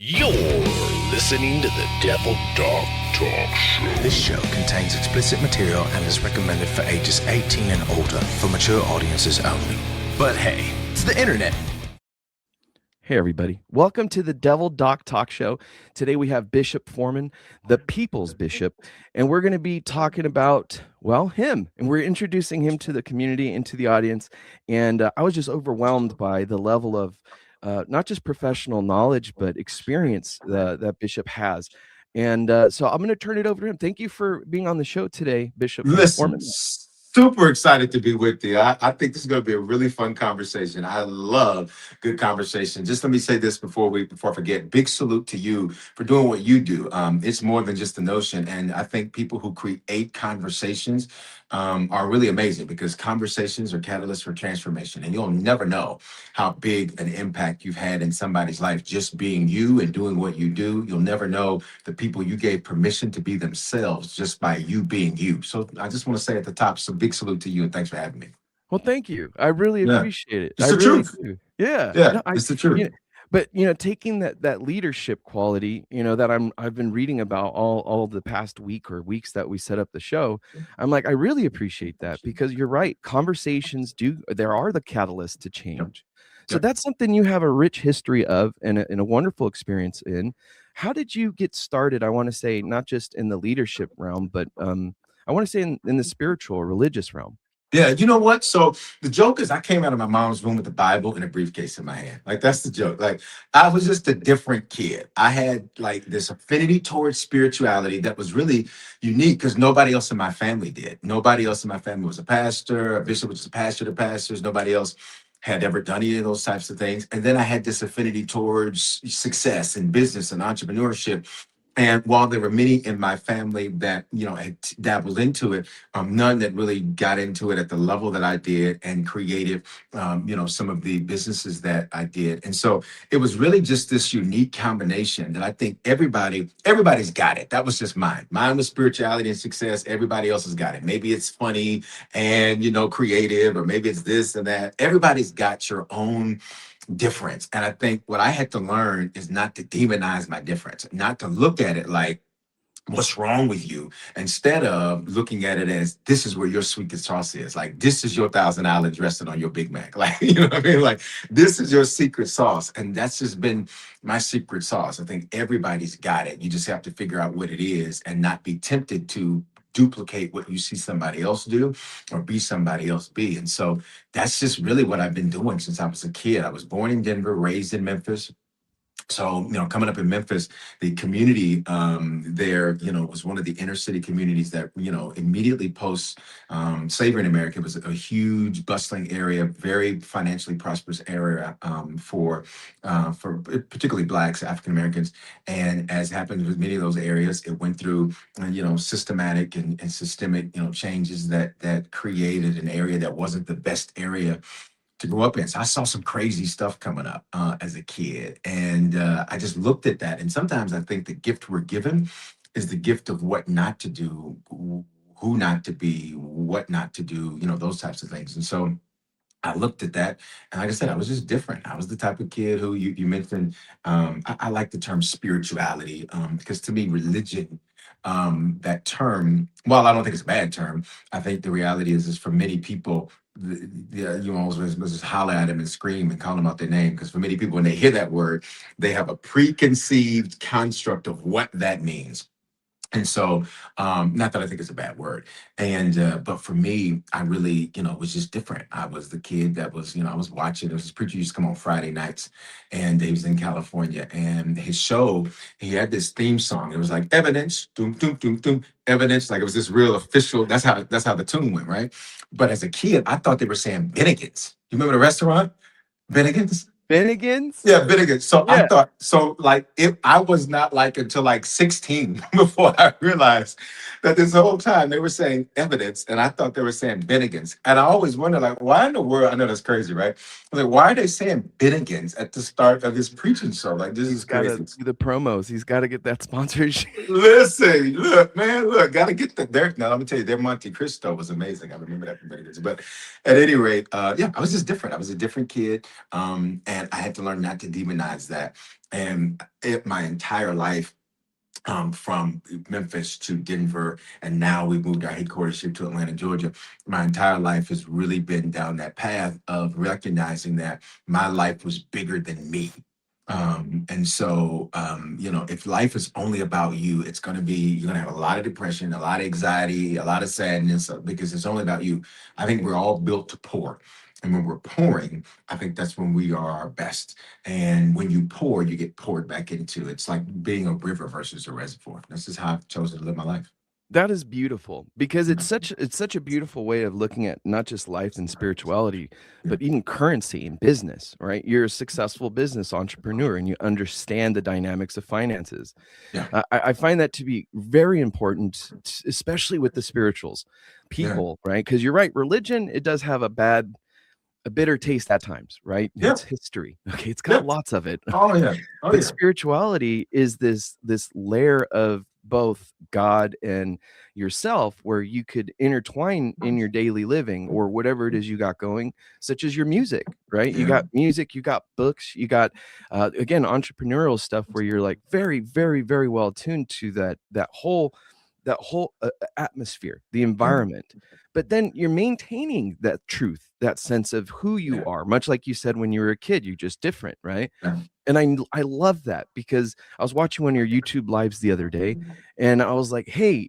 You're listening to the Devil Dog Talk Show. This show contains explicit material and is recommended for ages 18 and older for mature audiences only. But hey, it's the internet. Hey everybody, welcome to the Devil Doc Talk Show. Today we have Bishop Foreman, the People's Bishop, and we're going to be talking about, well, him, and we're introducing him to the community and to the audience. And I was just overwhelmed by the level of not just professional knowledge, but experience that Bishop has. And so I'm going to turn it over to him. Thank you for being on the show today, Bishop Foreman. Super excited to be with you. I think this is going to be a really fun conversation. I love good conversation. Just let me say this before I forget. Big salute to you for doing what you do. It's more than just a notion. And I think people who create conversations are really amazing because conversations are catalysts for transformation. And you'll never know how big an impact you've had in somebody's life just being you and doing what you do. You'll never know the people you gave permission to be themselves just by you being you. So I just want to say at the top, some big salute to you and thanks for having me. Well, thank you. I really appreciate it. It's I the really truth. do. Yeah. Yeah, No, it's the truth. But taking that leadership quality, that I've been reading about all the past week or weeks that we set up the show, I'm like, I really appreciate that because you're right. Conversations there are the catalyst to change. So that's something you have a rich history of and a wonderful experience in. How did you get started? I want to say not just in the leadership realm, but I want to say in the spiritual or religious realm. Yeah, you know what? So the joke is I came out of my mom's room with a Bible and a briefcase in my hand. Like that's the joke. Like I was just a different kid. I had like this affinity towards spirituality that was really unique because nobody else in my family did. Nobody else in my family was a pastor, a bishop was a pastor to pastors. Nobody else had ever done any of those types of things. And then I had this affinity towards success and business and entrepreneurship. And while there were many in my family that, had dabbled into it, none that really got into it at the level that I did and created, some of the businesses that I did. And so it was really just this unique combination that I think everybody's got it. That was just mine. Mine was spirituality and success. Everybody else has got it. Maybe it's funny and, creative, or maybe it's this and that. Everybody's got your own difference. And I think what I had to learn is not to demonize my difference, not to look at it like, what's wrong with you? Instead of looking at it as this is where your sweet sauce is. Like this is your $1,000 dressing on your Big Mac. Like, you know what I mean? Like this is your secret sauce. And that's just been my secret sauce. I think everybody's got it. You just have to figure out what it is and not be tempted to duplicate what you see somebody else do or be somebody else be. And so that's just really what I've been doing since I was a kid. I was born in Denver, raised in Memphis. So, coming up in Memphis, the community there, was one of the inner city communities that, immediately post slavery in America, it was a huge bustling area, very financially prosperous area for particularly Blacks, African Americans. And as happens with many of those areas, it went through, systematic and systemic, changes that created an area that wasn't the best area to grow up in. So I saw some crazy stuff coming up as a kid. And I just looked at that. And sometimes I think the gift we're given is the gift of what not to do, who not to be, what not to do, those types of things. And so I looked at that. And like I said, I was just different. I was the type of kid who you mentioned, I like the term spirituality because to me, religion, that term, while I don't think it's a bad term, I think the reality is for many people, you always was just holler at them and scream and call them out their name. Because for many people, when they hear that word, they have a preconceived construct of what that means. And so, not that I think it's a bad word. And, but for me, I really, was just different. I was the kid that was, I was watching, there was this preacher used to come on Friday nights and he was in California and his show, he had this theme song. It was like evidence, doom, doom, doom, doom, evidence. Like it was this real official, that's how the tune went, right? But as a kid, I thought they were saying Bennigan's. You remember the restaurant? Bennigan's? Bennigan's? Yeah, Bennigan. So Yeah. I thought, I was not like until like 16 before I realized that this whole time they were saying evidence and I thought they were saying Bennigan's. And I always wonder, like, why in the world? I know that's crazy, right? Like, why are they saying Bennigan's at the start of this preaching show? Like, this is Gotta crazy. do the promos. He's got to get that sponsorship. Listen, look, man, gotta get there. Now, let me tell you, their Monte Cristo was amazing. I remember that from Bennigan's. But at any rate, I was just different. I was a different kid. And and I had to learn not to demonize that. And my entire life, from Memphis to Denver, and now we moved our headquarters to Atlanta, Georgia. My entire life has really been down that path of recognizing that my life was bigger than me. And so, if life is only about you, you're going to have a lot of depression, a lot of anxiety, a lot of sadness, because it's only about you. I think we're all built to pour. And when we're pouring, I think that's when we are our best. And when you pour, you get poured back into. It's like being a river versus a reservoir. This is how I've chosen to live my life. That is beautiful because Yeah. it's such a beautiful way of looking at not just life and spirituality, Yeah. but even currency and business, right? You're a successful business entrepreneur and you understand the dynamics of finances. Yeah. I find that to be very important, especially with the spirituals Yeah. people, right? Because you're right, religion, it does have a bitter taste at times, right? Yeah. It's history. Okay, it's got lots of it. Oh yeah. Oh But yeah. spirituality is this layer of both God and yourself where you could intertwine in your daily living or whatever it is you got going, such as your music, right? You Yeah. got music, you got books, you got again entrepreneurial stuff where you're like very, very, very well attuned to that whole atmosphere, the environment. But then you're maintaining that truth, that sense of who you Yeah. are, much like you said when you were a kid, you're just different, right? Yeah. And I love that because I was watching one of your YouTube lives the other day and I was like, hey,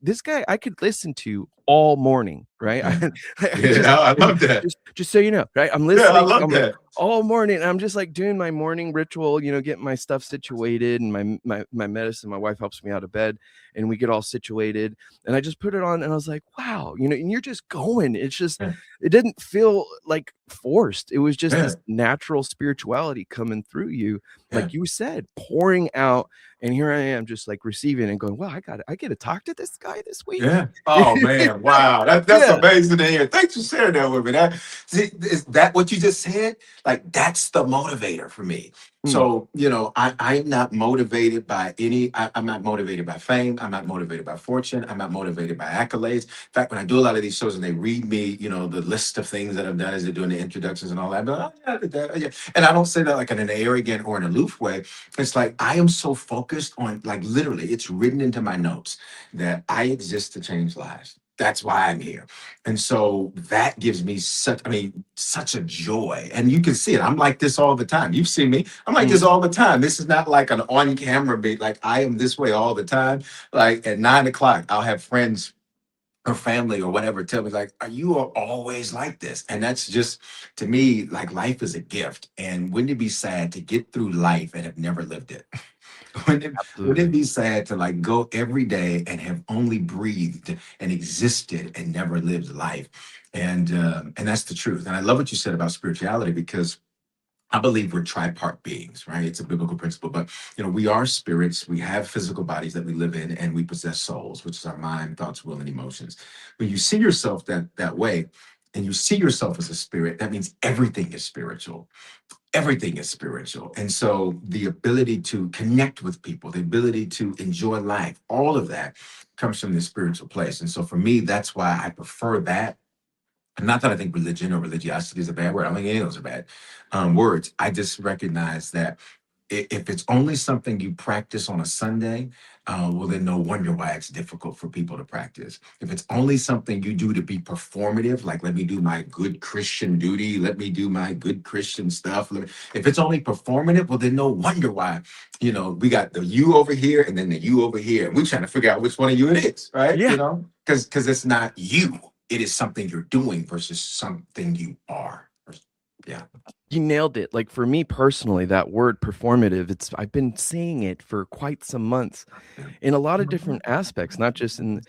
this guy I could listen to all morning, right? Yeah. I Yeah, I love that. just so you know, right? I'm Yeah, I listening love that. all morning. And I'm just like doing my morning ritual, getting my stuff situated and my medicine. My wife helps me out of bed and we get all situated. And I just put it on and I was like, wow, and you're just going. It's just, Yeah. it didn't feel like forced. It was just Yeah. this natural spirituality coming through you, Yeah. like you said, pouring out. And here I am just like receiving and going, well, I get to talk to this guy this week. Yeah. Oh man. Wow. That's Yeah. amazing to hear. Thanks for sharing that with me. Is that what you just said? Like that's the motivator for me. So, I'm not motivated by I'm not motivated by fame. I'm not motivated by fortune. I'm not motivated by accolades. In fact, when I do a lot of these shows and they read me, the list of things that I've done as they're doing the introductions and all that, I'm like, oh, yeah, I did that. Oh, yeah. And I don't say that like in an arrogant or an aloof way. It's like I am so focused on, like, literally, it's written into my notes that I exist to change lives. That's why I'm here. And so that gives me such a joy. And you can see it. I'm like this all the time. You've seen me. I'm like this all the time. This is not like an on-camera beat. Like I am this way all the time. Like at 9:00, I'll have friends or family or whatever tell me like, are you always like this? And that's just, to me, like life is a gift. And wouldn't it be sad to get through life and have never lived it? Wouldn't it be sad to like go every day and have only breathed and existed and never lived life? And that's the truth. And I love what you said about spirituality because I believe we're tripart beings, right? It's a biblical principle, but we are spirits. We have physical bodies that we live in, and we possess souls, which is our mind, thoughts, will, and emotions. When you see yourself that way, and you see yourself as a spirit, that means everything is spiritual. Everything is spiritual. And so the ability to connect with people, the ability to enjoy life, all of that comes from the spiritual place. And so for me, that's why I prefer that. Not that I think religion or religiosity is a bad word. I don't think any of those are bad words. I just recognize that if it's only something you practice on a Sunday, well, then no wonder why it's difficult for people to practice. If it's only something you do to be performative, like let me do my good Christian duty, let me do my good Christian stuff. If it's only performative, well, then no wonder why, we got the you over here and then the you over here. And we're trying to figure out which one of you it is, right? Yeah. Because it's not you. It is something you're doing versus something you are. Yeah. You nailed it. Like for me personally, that word performative, I've been saying it for quite some months in a lot of different aspects, not just in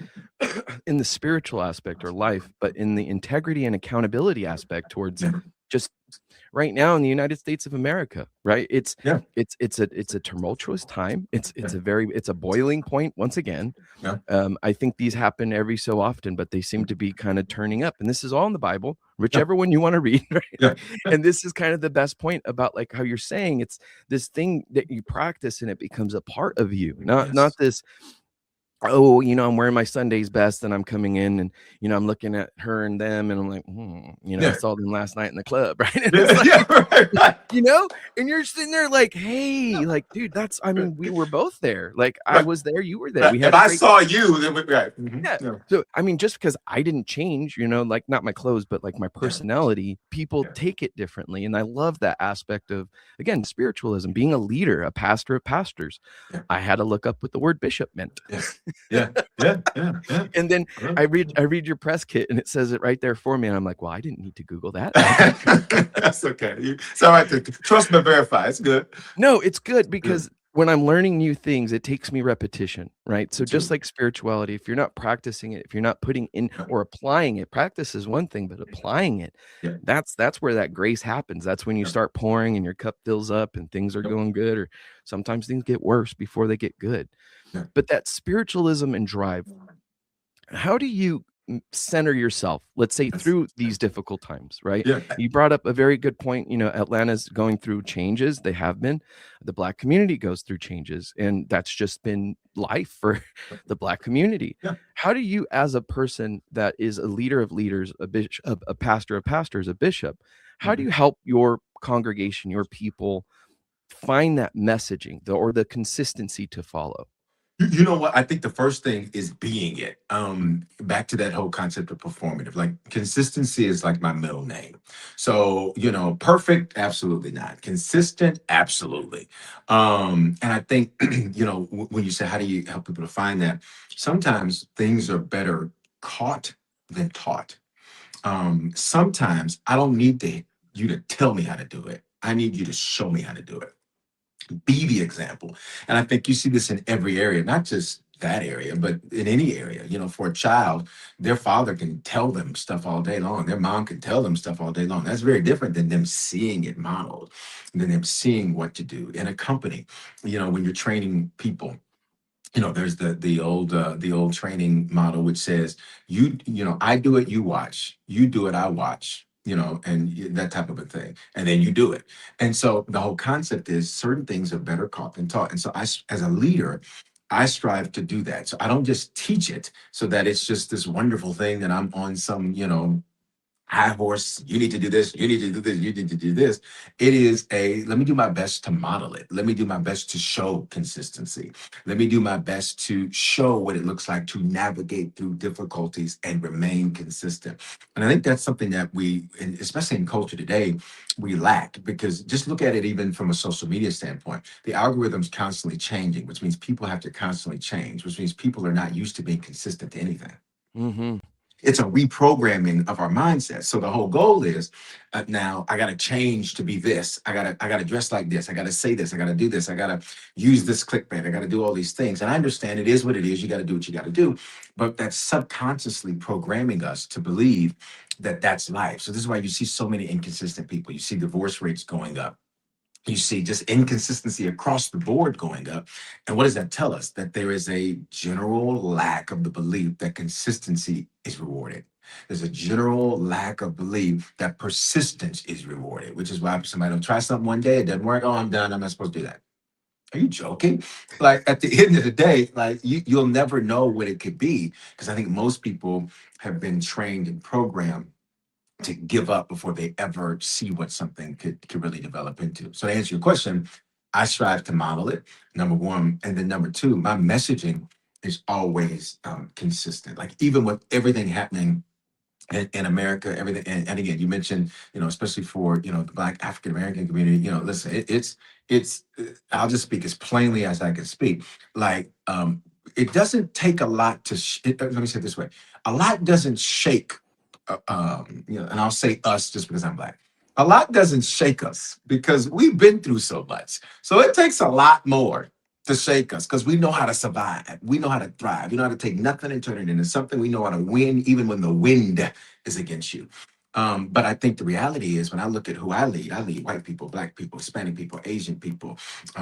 in the spiritual aspect or life, but in the integrity and accountability aspect towards just right now in the United States of America, right? It's a tumultuous time. It's a boiling point once again. Yeah. I think these happen every so often, but they seem to be kind of turning up. And this is all in the Bible, whichever one you want to read, right? Yeah. And this is kind of the best point about like how you're saying it's this thing that you practice and it becomes a part of you, not this oh, I'm wearing my Sunday's best and I'm coming in and, I'm looking at her and them and I'm like, I Yeah. saw them last night in the club, right? And it's Yeah, like, yeah, right. and you're sitting there like, hey, like, dude, we were both there. Like, I Right. was there, you were there. Right. We If had a I great saw you, then right. yeah. Yeah. So, just because I didn't change, like not my clothes, but like my Yeah. personality, people Yeah. take it differently. And I love that aspect of, again, spiritualism, being a leader, a pastor of pastors. Yeah. I had to look up what the word bishop meant. Yeah. Yeah. Yeah. Yeah. Yeah. And then Yeah. I read your press kit and it says it right there for me. And I'm like, well, I didn't need to Google that. That's okay. It's all right to trust but verify. It's good. No, it's good Yeah. because when I'm learning new things, it takes me repetition, right? So just Too. like spirituality, if you're not practicing it, if you're not putting in Yeah. or applying it, practice is one thing, but applying it, Yeah. that's where that grace happens. That's when you Yeah. start pouring and your cup fills up and things are Yep. going good, or sometimes things get worse before they get good. Yeah. But that spiritualism and drive, how do you center yourself, let's say That's- through these difficult times, right? Yeah. You brought up a very good point. Atlanta's going through changes. They have been. The Black community goes through changes, and that's just been life for the Black community. Yeah. How do you, as a person that is a leader of leaders, a bishop, a pastor of pastors, a bishop, how do you help your congregation, your people, find that messaging, or the consistency to follow? You know what? I think the first thing is being it. Back to that whole concept of performative. Like consistency is like my middle name. So, perfect, absolutely not. Consistent, absolutely. And I think, when you say how do you help people to find that, sometimes things are better caught than taught. Sometimes I don't need you to tell me how to do it. I need you to show me how to do it. Be the example. And I think you see this in every area, not just that area, but in any area. For a child, their father can tell them stuff all day long. Their mom can tell them stuff all day long. That's very different than them seeing it modeled, than them seeing what to do. In a company, when you're training people, there's the old training model which says I do it, you watch, you do it, I watch, and that type of a thing, and then you do it. And so the whole concept is certain things are better caught than taught. And so as a leader, I strive to do that. So I don't just teach it so that it's just this wonderful thing that I'm on some high horse, you need to do this, you need to do this, you need to do this. It is let me do my best to model it. Let me do my best to show consistency. Let me do my best to show what it looks like to navigate through difficulties and remain consistent. And I think that's something that and especially in culture today, we lack, because just look at it even from a social media standpoint. The algorithm's constantly changing, which means people have to constantly change, which means people are not used to being consistent to anything. Mm-hmm. It's a reprogramming of our mindset. So the whole goal is now I got to change to be this. I got to dress like this. I got to say this. I got to do this. I got to use this clickbait. I got to do all these things. And I understand it is what it is. You got to do what you got to do. But that's subconsciously programming us to believe that that's life. So this is why you see so many inconsistent people. You see divorce rates going up. You see just inconsistency across the board going up. And what does that tell us? That there is a general lack of the belief that consistency is rewarded. There's a general lack of belief that persistence is rewarded, which is why somebody will try something one day, it doesn't work. Oh, I'm done. I'm not supposed to do that. Are you joking? Like at the end of the day, like you'll never know what it could be, because I think most people have been trained and programmed to give up before they ever see what something could really develop into. So to answer your question, I strive to model it, number one. And then number two, my messaging is always consistent. Like even with everything happening in America, everything. And again, you mentioned, especially for, the Black African American community, listen, I'll just speak as plainly as I can speak. Like, it doesn't take a lot let me say it this way. A lot doesn't shake, and I'll say us just because I'm Black. A lot doesn't shake us because we've been through so much. So it takes a lot more to shake us because we know how to survive. We know how to thrive. We know how to take nothing and turn it into something. We know how to win even when the wind is against you. But I think the reality is when I look at who I lead white people, Black people, Hispanic people, Asian people,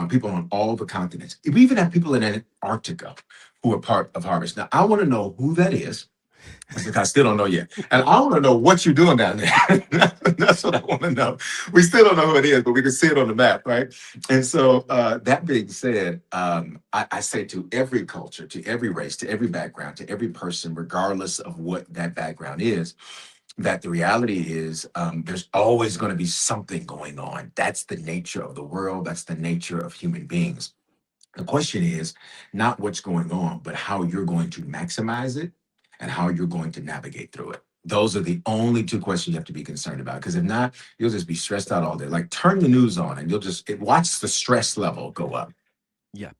people on all the continents. We even have people in Antarctica who are part of Harvest. Now, I want to know who that is. I said, I still don't know yet. And I want to know what you're doing down there. That's what I want to know. We still don't know who it is, but we can see it on the map, right? And so that being said, I say to every culture, to every race, to every background, to every person, regardless of what that background is, that the reality is there's always going to be something going on. That's the nature of the world. That's the nature of human beings. The question is not what's going on, but how you're going to maximize it and how you're going to navigate through it. Those are the only two questions you have to be concerned about. Because if not, you'll just be stressed out all day. Like turn the news on and watch the stress level go up. Yeah.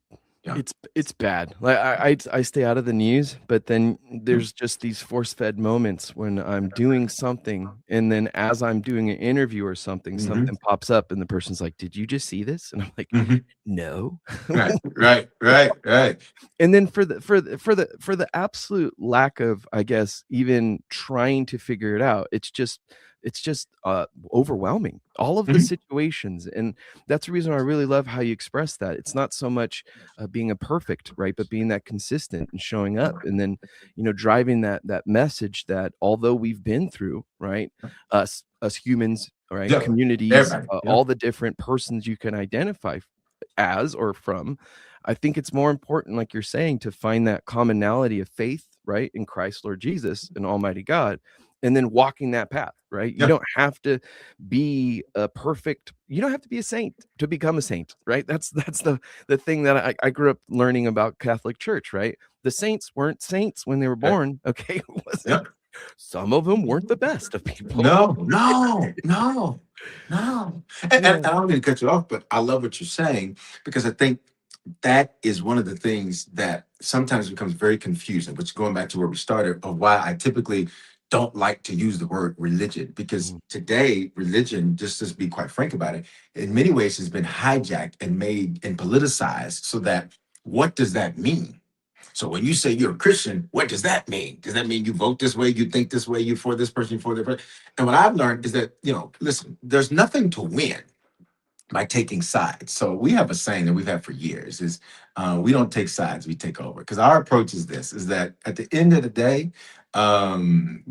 Yeah. It's bad. Like I stay out of the news, but then there's just these force-fed moments when I'm doing something, and then as I'm doing an interview or something, Mhm. something pops up, and the person's like, "Did you just see this?" And I'm like, Mhm. "No." Right. And then for the absolute lack of, I guess, even trying to figure it out, it's just overwhelming, all of the Mhm. situations. And that's the reason I really love how you express that. It's not so much being a perfect, right, but being that consistent and showing up, and then driving that message that although we've been through, right, us humans, right, Yeah. communities, Everybody. Yeah. all the different persons you can identify as or from, I think it's more important, like you're saying, to find that commonality of faith, right, in Christ, Lord Jesus, and Almighty God, and then walking that path, right? You Yeah. don't have to be a perfect, you don't have to be a saint to become a saint, right? That's the thing that I grew up learning about Catholic Church, right? The saints weren't saints when they were Yeah. born, okay? It Yeah. wasn't, some of them weren't the best of people. No. And Yeah. I don't mean to cut you off, but I love what you're saying because I think that is one of the things that sometimes becomes very confusing, which going back to where we started of why I typically don't like to use the word religion, because Mm. today religion, just to be quite frank about it, in many ways has been hijacked and made and politicized so that what does that mean? So when you say you're a Christian, what does that mean? Does that mean you vote this way, you think this way, you for this person, you for that person? And what I've learned is that, listen, there's nothing to win by taking sides. So we have a saying that we've had for years is we don't take sides, we take over. Because our approach is this, is that at the end of the day, um,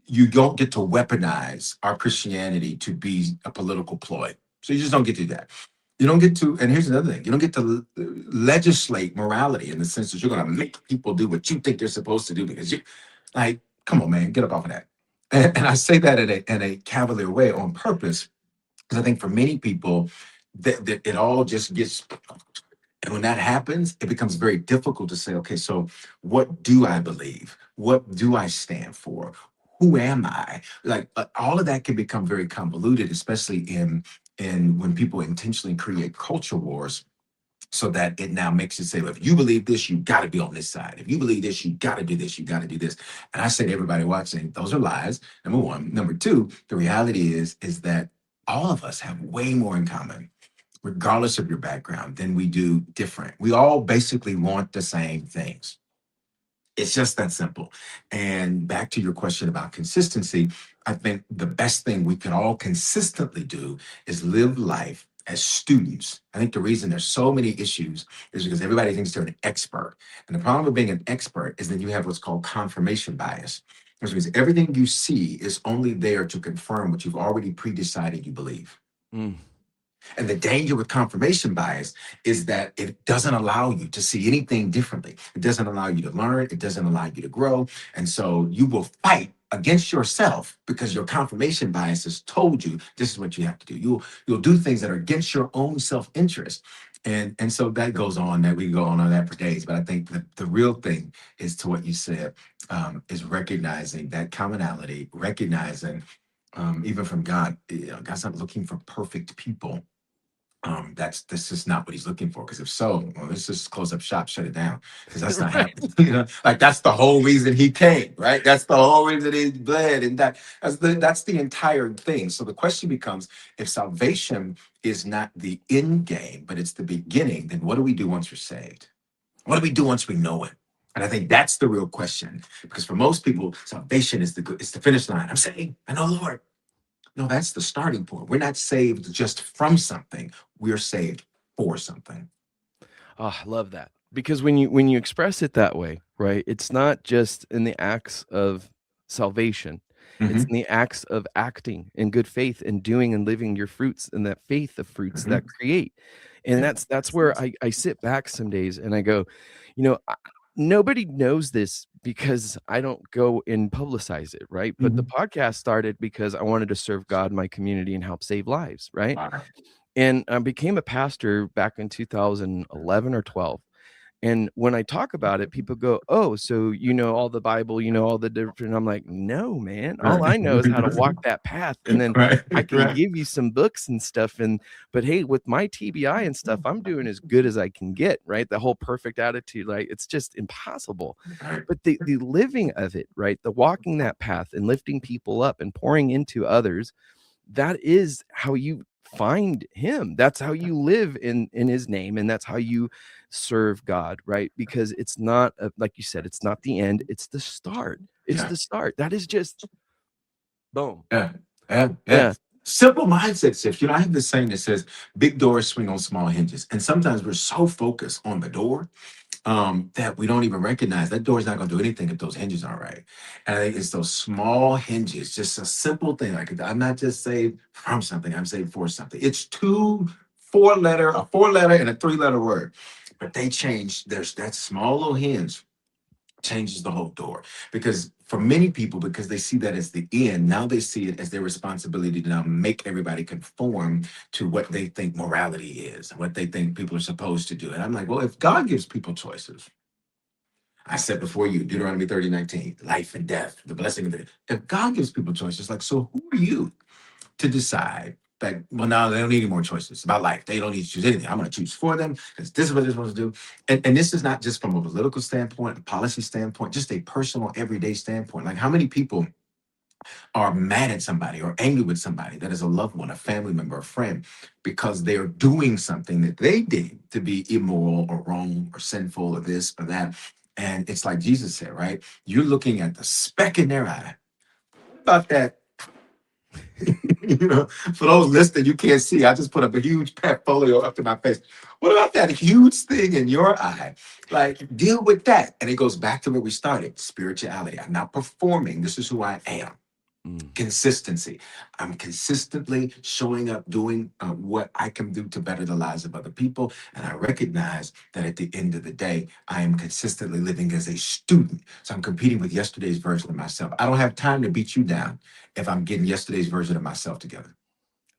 you don't get to weaponize our Christianity to be a political ploy. So you just don't get to do that. You don't get to, and here's another thing, you don't get to legislate morality in the sense that you're going to make people do what you think they're supposed to do because like, come on, man, get up off of that. And I say that in a cavalier way on purpose because I think for many people, that it all just gets, and when that happens, it becomes very difficult to say, okay, so what do I believe? What do I stand for? Who am I? Like all of that can become very convoluted, especially in when people intentionally create culture wars so that it now makes it say, well, if you believe this, you got to be on this side. If you believe this, you got to do this, you got to do this. And I say to everybody watching, those are lies, number one. Number two, the reality is that all of us have way more in common, regardless of your background, than we do different. We all basically want the same things. It's just that simple. And back to your question about consistency, I think the best thing we can all consistently do is live life as students. I think the reason there's so many issues is because everybody thinks they're an expert. And the problem with being an expert is that you have what's called confirmation bias, which means everything you see is only there to confirm what you've already pre-decided you believe. Mm. And the danger with confirmation bias is that it doesn't allow you to see anything differently. It doesn't allow you to learn. It doesn't allow you to grow. And so you will fight against yourself because your confirmation bias has told you this is what you have to do. You'll do things that are against your own self-interest. And so that goes on, that we go on that for days. But I think the real thing is to what you said, is recognizing that commonality, recognizing even from God, God's not looking for perfect people. This is not what he's looking for. Because if so, well, let's just close up shop, shut it down. Because that's not Right. happening. Like that's the whole reason he came, right? That's the whole reason he bled, and that's the entire thing. So the question becomes: if salvation is not the end game, but it's the beginning, then what do we do once we're saved? What do we do once we know it? And I think that's the real question. Because for most people, salvation is the finish line. I'm saved. I know the Lord. No, that's the starting point. We're not saved just from something. We're saved for something. Oh, I love that. because when you express it that way, right, it's not just in the acts of salvation. It's Hmm. in the acts of acting in good faith and doing and living your fruits and that faith of fruits that Hmm. create. And Yeah. that's where I sit back some days and I go, you know, nobody knows this because I don't go and publicize it, right? But the Hmm. podcast started because I wanted to serve God, my community, and help save lives, right? Wow. And I became a pastor back in 2011 or 12. And when I talk about it, people go, "Oh, so you know all the Bible, you know all the different." I'm like, "No, man. All Right. I know is how to walk that path, and then Right. I can Right. give you some books and stuff." But hey, with my TBI and stuff, I'm doing as good as I can get. Right, the whole perfect attitude, like it's just impossible. Right. But the living of it, right, the walking that path and lifting people up and pouring into others, that is how you find him. That's how you live in his name, and that's how you serve God, right? Because it's not like you said, it's not the end, it's the start. It's Yeah. the start. That is just boom. Yeah. Yeah. Yeah. Yeah. Simple mindset shift. I have this saying that says big doors swing on small hinges. And sometimes we're so focused on the door that we don't even recognize that door is not going to do anything if those hinges aren't right. And I think it's those small hinges, just a simple thing. Like I'm not just saved from something, I'm saved for something. It's a 4 letter and a 3 letter word. But they change. There's that small little hinge changes the whole door. Because for many people, because they see that as the end, now they see it as their responsibility to now make everybody conform to what they think morality is and what they think people are supposed to do. And I'm like, well, if God gives people choices, I said before you, Deuteronomy 30:19, life and death, the blessing of it. If God gives people choices, like, so who are you to decide that, well, now they don't need any more choices about life. They don't need to choose anything. I'm going to choose for them because this is what they're supposed to do. And this is not just from a political standpoint, a policy standpoint, just a personal, everyday standpoint. Like, how many people are mad at somebody or angry with somebody that is a loved one, a family member, a friend, because they're doing something that they did to be immoral or wrong or sinful or this or that? And it's like Jesus said, right? You're looking at the speck in their eye. What about that? For those listening, you can't see. I just put up a huge portfolio up to my face. What about that huge thing in your eye? Like, deal with that. And it goes back to where we started, spirituality. I'm not performing. This is who I am. Mm. Consistency. I'm consistently showing up, doing what I can do to better the lives of other people. And I recognize that at the end of the day, I am consistently living as a student. So I'm competing with yesterday's version of myself. I don't have time to beat you down if I'm getting yesterday's version of myself together.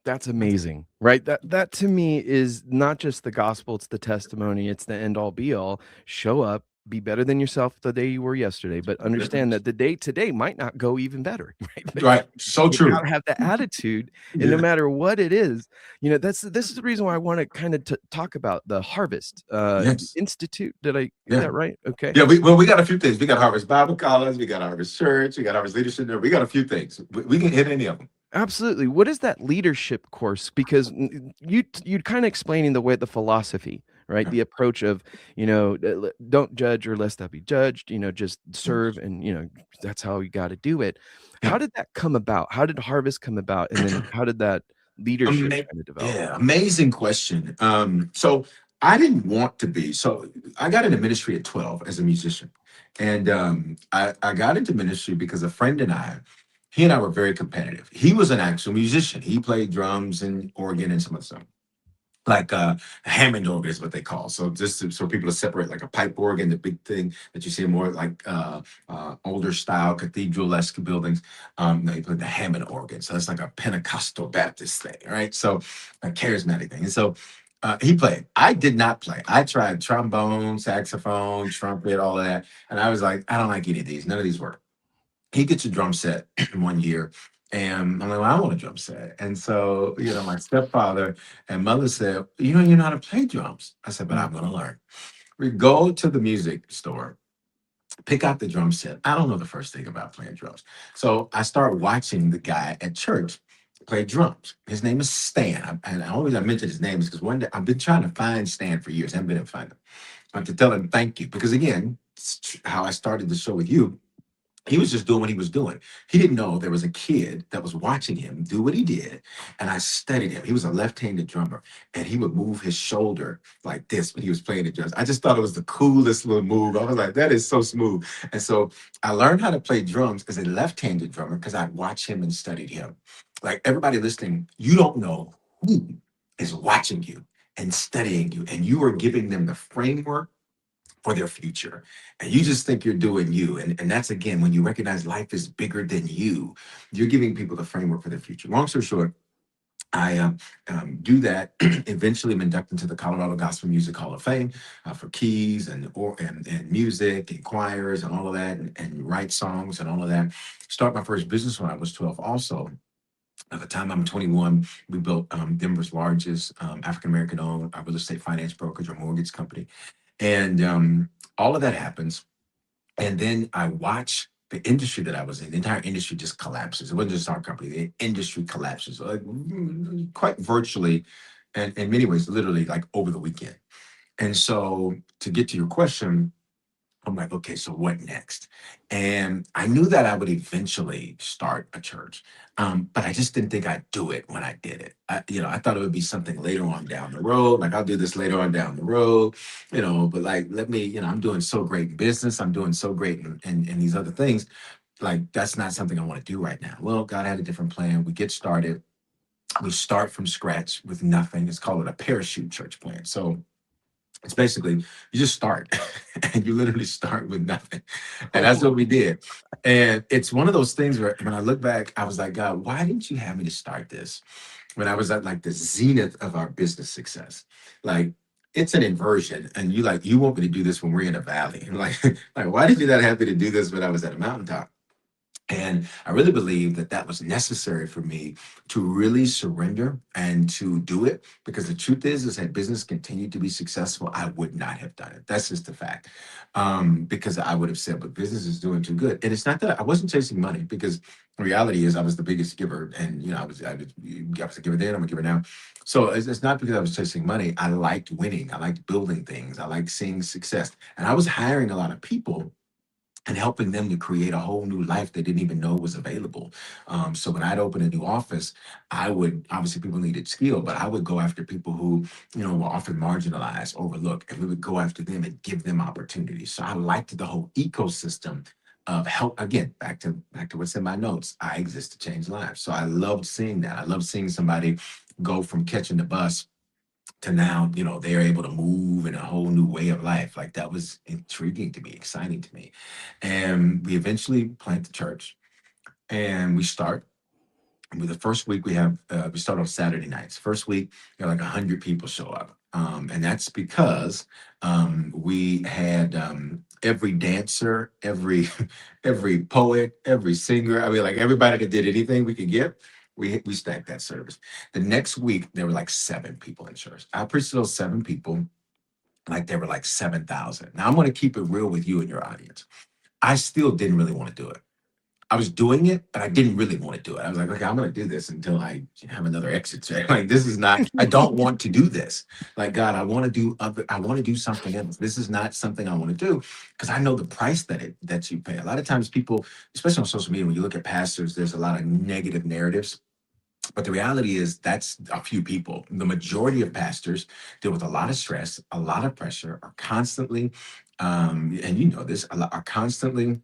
That's amazing, right? That to me is not just the gospel, it's the testimony, it's the end all be all. Show up, be better than yourself the day you were yesterday, but understand that the day today might not go even better, right? But Right. So you true. gotta have the attitude, and no Yeah. matter what it is, this is the reason why I want to kind of talk about the Harvest Yes. Institute. Did I get Yeah. that right? Okay. Yeah. We got a few things. We got Harvest Bible College. We got Harvest Church. We got Harvest Leadership. We got a few things. We can hit any of them. Absolutely. What is that leadership course? Because you kind of explaining the way the philosophy, right? Yeah. The approach of, don't judge or lest thou be judged, just serve and, that's how you got to do it. Yeah. How did that come about? How did Harvest come about? And then how did that leadership Ama- kind of develop? yeah, amazing question. So I didn't want to be. So I got into ministry at 12 as a musician. And I got into ministry because a friend and he and I were very competitive. He was an actual musician. He played drums and organ and some other stuff. Like a Hammond organ is what they call. So just so people to separate, like a pipe organ, the big thing that you see in more like older style cathedral-esque buildings. They put the Hammond organ. So it's like a Pentecostal Baptist thing, right? So a charismatic thing. And so he played. I did not play. I tried trombone, saxophone, trumpet, all of that. And I was like, I don't like any of these. None of these work. He gets a drum set one year. And I'm like, well, I want a drum set. And so, my stepfather and mother said, you know how to play drums. I said, but I'm going to learn. We go to the music store, pick out the drum set. I don't know the first thing about playing drums. So I start watching the guy at church play drums. His name is Stan. And the only reason I mentioned his name is because one day I've been trying to find Stan for years. I haven't been able to find him. I have to tell him thank you. Because again, how I started the show with you, He was just doing what he was doing. He didn't know there was a kid that was watching him do what he did. And I studied him. He was a left-handed drummer, and he would move his shoulder like this when he was playing the drums. I just thought it was the coolest little move. I was like, that is so smooth. And so I learned how to play drums as a left-handed drummer because I watched him and studied him. Like everybody listening, you don't know who is watching you and studying you, and you are giving them the framework for their future. And you just think you're doing you. And that's again, when you recognize life is bigger than you, you're giving people the framework for their future. Long story short, I do that. Eventually, I'm inducted into the Colorado Gospel Music Hall of Fame for keys and music and choirs and all of that, and write songs and all of that. Start my first business when I was 12. Also, at the time I'm 21, we built Denver's largest African American owned real estate finance brokerage or mortgage company. And all of that happens. And then I watch the industry that I was in, the entire industry just collapses. It wasn't just our company, the industry collapses, like quite virtually, and in many ways, literally like over the weekend. And so to get to your question, I'm like, okay, so what next? And I knew that I would eventually start a church, but I just didn't think I'd do it when I did it. I thought it would be something later on down the road. Like I'll do this later on down the road, but like, let me, I'm doing so great in business. I'm doing so great in these other things. Like, that's not something I want to do right now. Well, God had a different plan. We get started. We start from scratch with nothing. It's called a parachute church plan. So it's basically you just start and you literally start with nothing. And that's what we did. And it's one of those things where when I look back, I was like, God, why didn't you have me to start this when I was at like the zenith of our business success? Like it's an inversion. And you want me to do this when we're in a valley. Like, why did you not have me to do this when I was at a mountaintop? And I really believe that that was necessary for me to really surrender and to do it, because the truth is had business continued to be successful, I would not have done it. That's just the fact. Because I would have said, but business is doing too good. And it's not that I wasn't chasing money, because the reality is I was the biggest giver, and I was a giver then, I'm a giver now. So it's not because I was chasing money. I liked winning. I liked building things. I liked seeing success. And I was hiring a lot of people and helping them to create a whole new life they didn't even know was available. So when I'd open a new office, I would, obviously people needed skill, but I would go after people who, were often marginalized, overlooked, and we would go after them and give them opportunities. So I liked the whole ecosystem of help. Again, back to what's in my notes. I exist to change lives. So I loved seeing that. I loved seeing somebody go from catching the bus to now, they're able to move in a whole new way of life. Like that was intriguing to me, exciting to me. And we eventually plant the church, and we start. With the first week we start on Saturday nights. First week, like 100 people show up. And that's because we had every dancer, every every poet, every singer. I mean, like everybody that did anything we could get, we stacked that service. The next week, there were like 7 people in church. I preached to those 7 people like they were like 7,000. Now I'm going to keep it real with you and your audience. I still didn't really want to do it. I was doing it, but I didn't really want to do it. I was like, okay, I'm going to do this until I have another exit. Right? Like, this is not, I don't want to do this. Like, God, I want to do something else. This is not something I want to do, because I know the price that you pay. A lot of times people, especially on social media, when you look at pastors, there's a lot of negative narratives. But the reality is that's a few people. The majority of pastors deal with a lot of stress, a lot of pressure, are constantly, and this, are constantly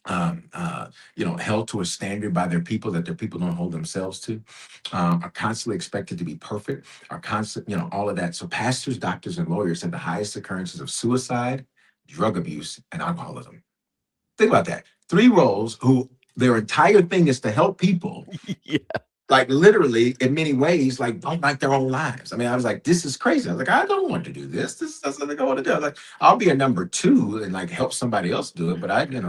held to a standard by their people that their people don't hold themselves to, are constantly expected to be perfect, are constant, all of that. So pastors, doctors, and lawyers have the highest occurrences of suicide, drug abuse, and alcoholism. Think about that. 3 roles who their entire thing is to help people. Yeah. Like literally, in many ways, like don't like their own lives. I mean, I was like, this is crazy. I was like, I don't want to do this. That's something I want to do. I was like, I'll be a number 2 and like help somebody else do it. But I didn't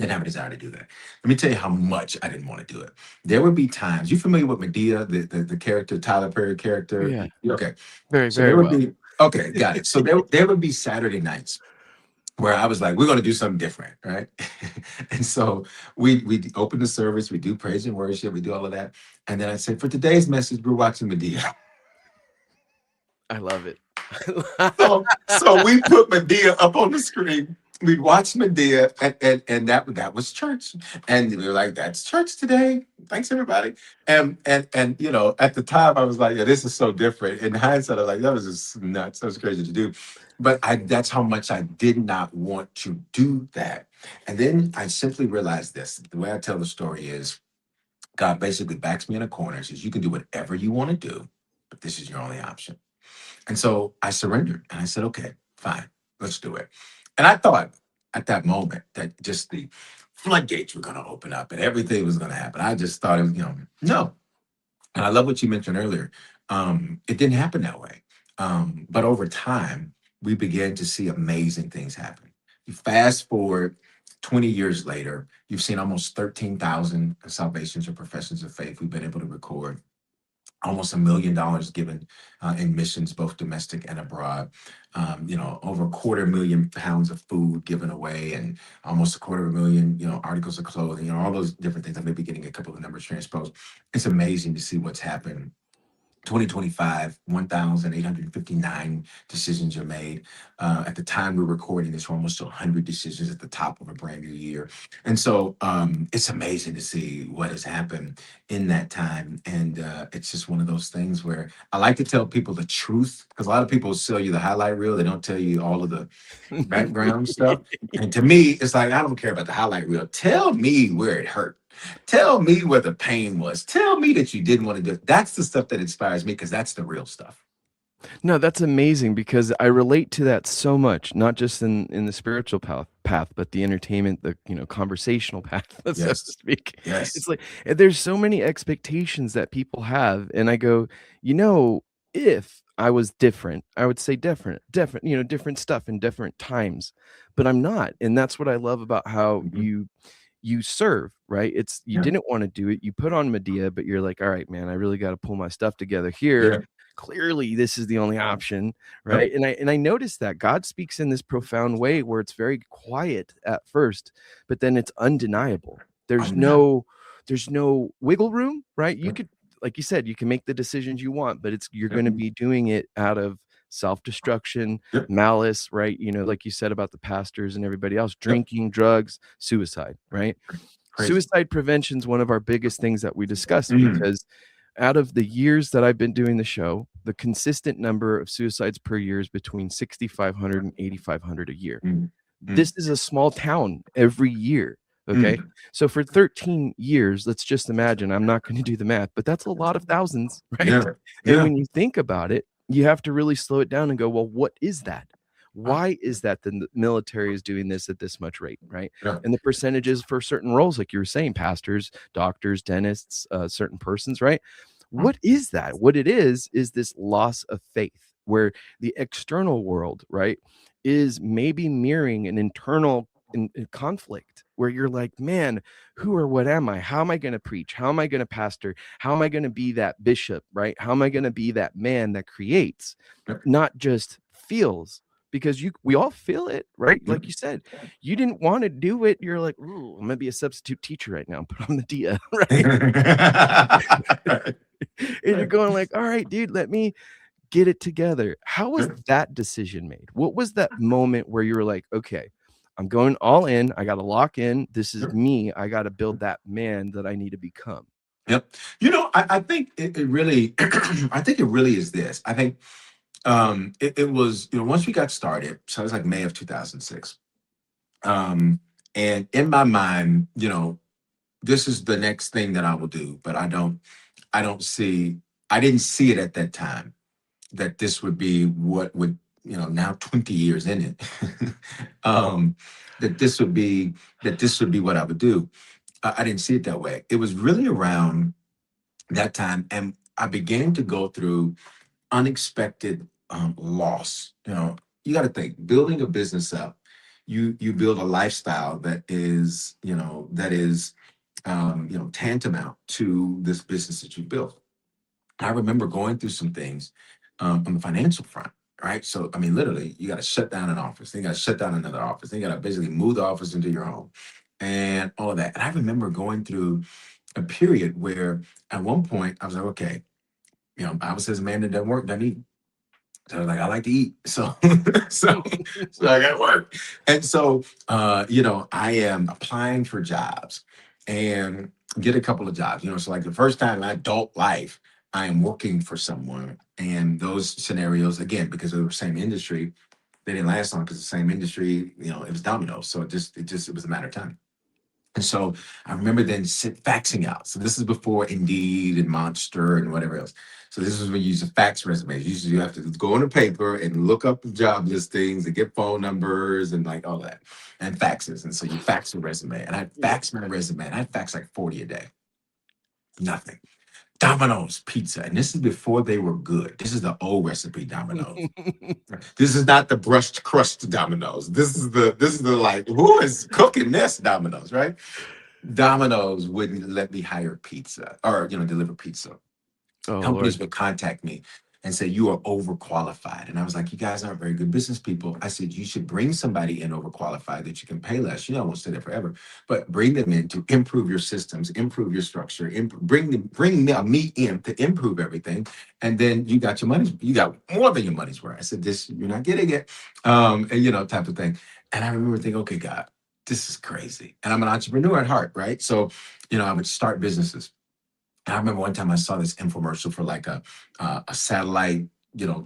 have a desire to do that. Let me tell you how much I didn't want to do it. There would be times. You familiar with Medea, the character, Tyler Perry character? Yeah. Okay. Very, So very there would well. be, okay, got it. So there would be Saturday nights where I was like, we're going to do something different, right? And so we open the service, we do praise and worship, we do all of that. And then I said, for today's message, we're watching Medea. I love it. So we put Medea up on the screen. we'd watch Medea, and that was church. And we were like, that's church today. Thanks, everybody. And you know, at the time I was like, yeah, this is so different. In hindsight, I was like, that was just nuts. That was crazy to do. But that's how much I did not want to do that. And then I simply realized this. The way I tell the story is God basically backs me in a corner and says, you can do whatever you want to do, but this is your only option. And so I surrendered and I said, okay, fine, let's do it. And I thought at that moment that just the floodgates were going to open up and everything was going to happen. I just thought, no. And I love what you mentioned earlier. It didn't happen that way. But over time, we began to see amazing things happen. You fast forward 20 years later, you've seen almost 13,000 salvations or professions of faith we've been able to record, almost $1 million given in missions, both domestic and abroad. Over 250,000 of food given away, and almost 250,000, articles of clothing, all those different things. I may be getting a couple of numbers transposed. It's amazing to see what's happened. 2025, 1,859 decisions are made. At the time we're recording this, we're almost to 100 decisions at the top of a brand new year. And so it's amazing to see what has happened in that time. And it's just one of those things where I like to tell people the truth, because a lot of people sell you the highlight reel. They don't tell you all of the background stuff. And to me, it's like, I don't care about the highlight reel. Tell me where it hurt. Tell me where the pain was. Tell me that you didn't want to do it. That's the stuff that inspires me, because that's the real stuff. No, that's amazing, because I relate to that so much, not just in the spiritual path, but the entertainment, the conversational path, so to Yes. speak. Yes. It's like there's so many expectations that people have, and I go, if I was different, I would say different, different stuff in different times, but I'm not, and that's what I love about how Mhm. you serve, right? It's you Yeah. didn't want to do it, you put on Medea, but you're like, all right, man, I really got to pull my stuff together here. Yeah. Clearly this is the only option, Yep. right? And I noticed that God speaks in this profound way where it's very quiet at first, but then it's undeniable. there's Undeniable. no there's no wiggle room, right? You Yep. could, like you said, you can make the decisions you want, but you're Yep. going to be doing it out of self-destruction, Yep. malice, right? Like you said about the pastors and everybody else, Yep. drinking, drugs, suicide, right? Crazy. Suicide prevention is one of our biggest things that we discuss, Mm. because out of the years that I've been doing the show, the consistent number of suicides per year is between 6,500 and 8,500 a year. Mm. Mm. This is a small town every year. Okay. Mm. So for 13 years, let's just imagine, I'm not going to do the math, but that's a lot of thousands, right? Yeah. And Yeah. when you think about it, you have to really slow it down and go, well, what is that? Why is that the military is doing this at this much rate, right? Yeah. And the percentages for certain roles, like you were saying, pastors, doctors, dentists, certain persons, right? What is that? What it is this loss of faith, where the external world, right, is maybe mirroring an internal in conflict, where you're like, man, who or what am I? How am I going to preach? How am I going to pastor? How am I going to be that bishop, right? How am I going to be that man that creates, Yep. not just feels? Because we all feel it, right? Yep. Like you said, you didn't want to do it. You're like, ooh, I'm gonna be a substitute teacher right now. Put on the dia, right? And you're going like, all right, dude, let me get it together. How was that decision made? What was that moment where you were like, okay, I'm going all in. I got to lock in. This is me. I got to build that man that I need to become. Yep. I think it really, I think it really is this. I think it was, once we got started, so it was like May of 2006. And in my mind, this is the next thing that I will do, but I didn't see it at that time that this would be what would, now 20 years in it, um, that this would be, what I would do. I didn't see it that way. It was really around that time. And I began to go through unexpected loss. You got to think, building a business up, you build a lifestyle that is, tantamount to this business that you built. I remember going through some things on the financial front, right? So, I mean, literally, you got to shut down an office, then you got to shut down another office, then you got to basically move the office into your home and all of that. And I remember going through a period where at one point I was like, okay, Bible says, man that doesn't work, doesn't eat. So I was like, I like to eat. So, so, so I got to work. And so, I am applying for jobs and get a couple of jobs, so like the first time in my adult life, I am working for someone. And those scenarios, again, because of the same industry, they didn't last long because the same industry, it was dominoes. So it was a matter of time. And so I remember then faxing out. So this is before Indeed and Monster and whatever else. So this is when you use a fax resume. Usually you have to go on a paper and look up the job listings and get phone numbers and like all that and faxes. And so you fax a resume. And I faxed my resume and I faxed like 40 a day. Nothing. Domino's pizza. And this is before they were good. This is the old recipe Domino's. This is not the brushed crust Domino's. This is the like, who is cooking this Domino's, right? Domino's wouldn't let me hire pizza or deliver pizza. Oh, Companies Lord. would contact me and say, you are overqualified. And I was like, you guys aren't very good business people. I said, you should bring somebody in overqualified that you can pay less. I won't stay there forever, but bring them in to improve your systems, improve your structure, bring me in to improve everything. And then you got more than your money's worth. I said, this, you're not getting it. Type of thing. And I remember thinking, okay, God, this is crazy. And I'm an entrepreneur at heart, right? So, I would start businesses. I remember one time I saw this infomercial for like a satellite,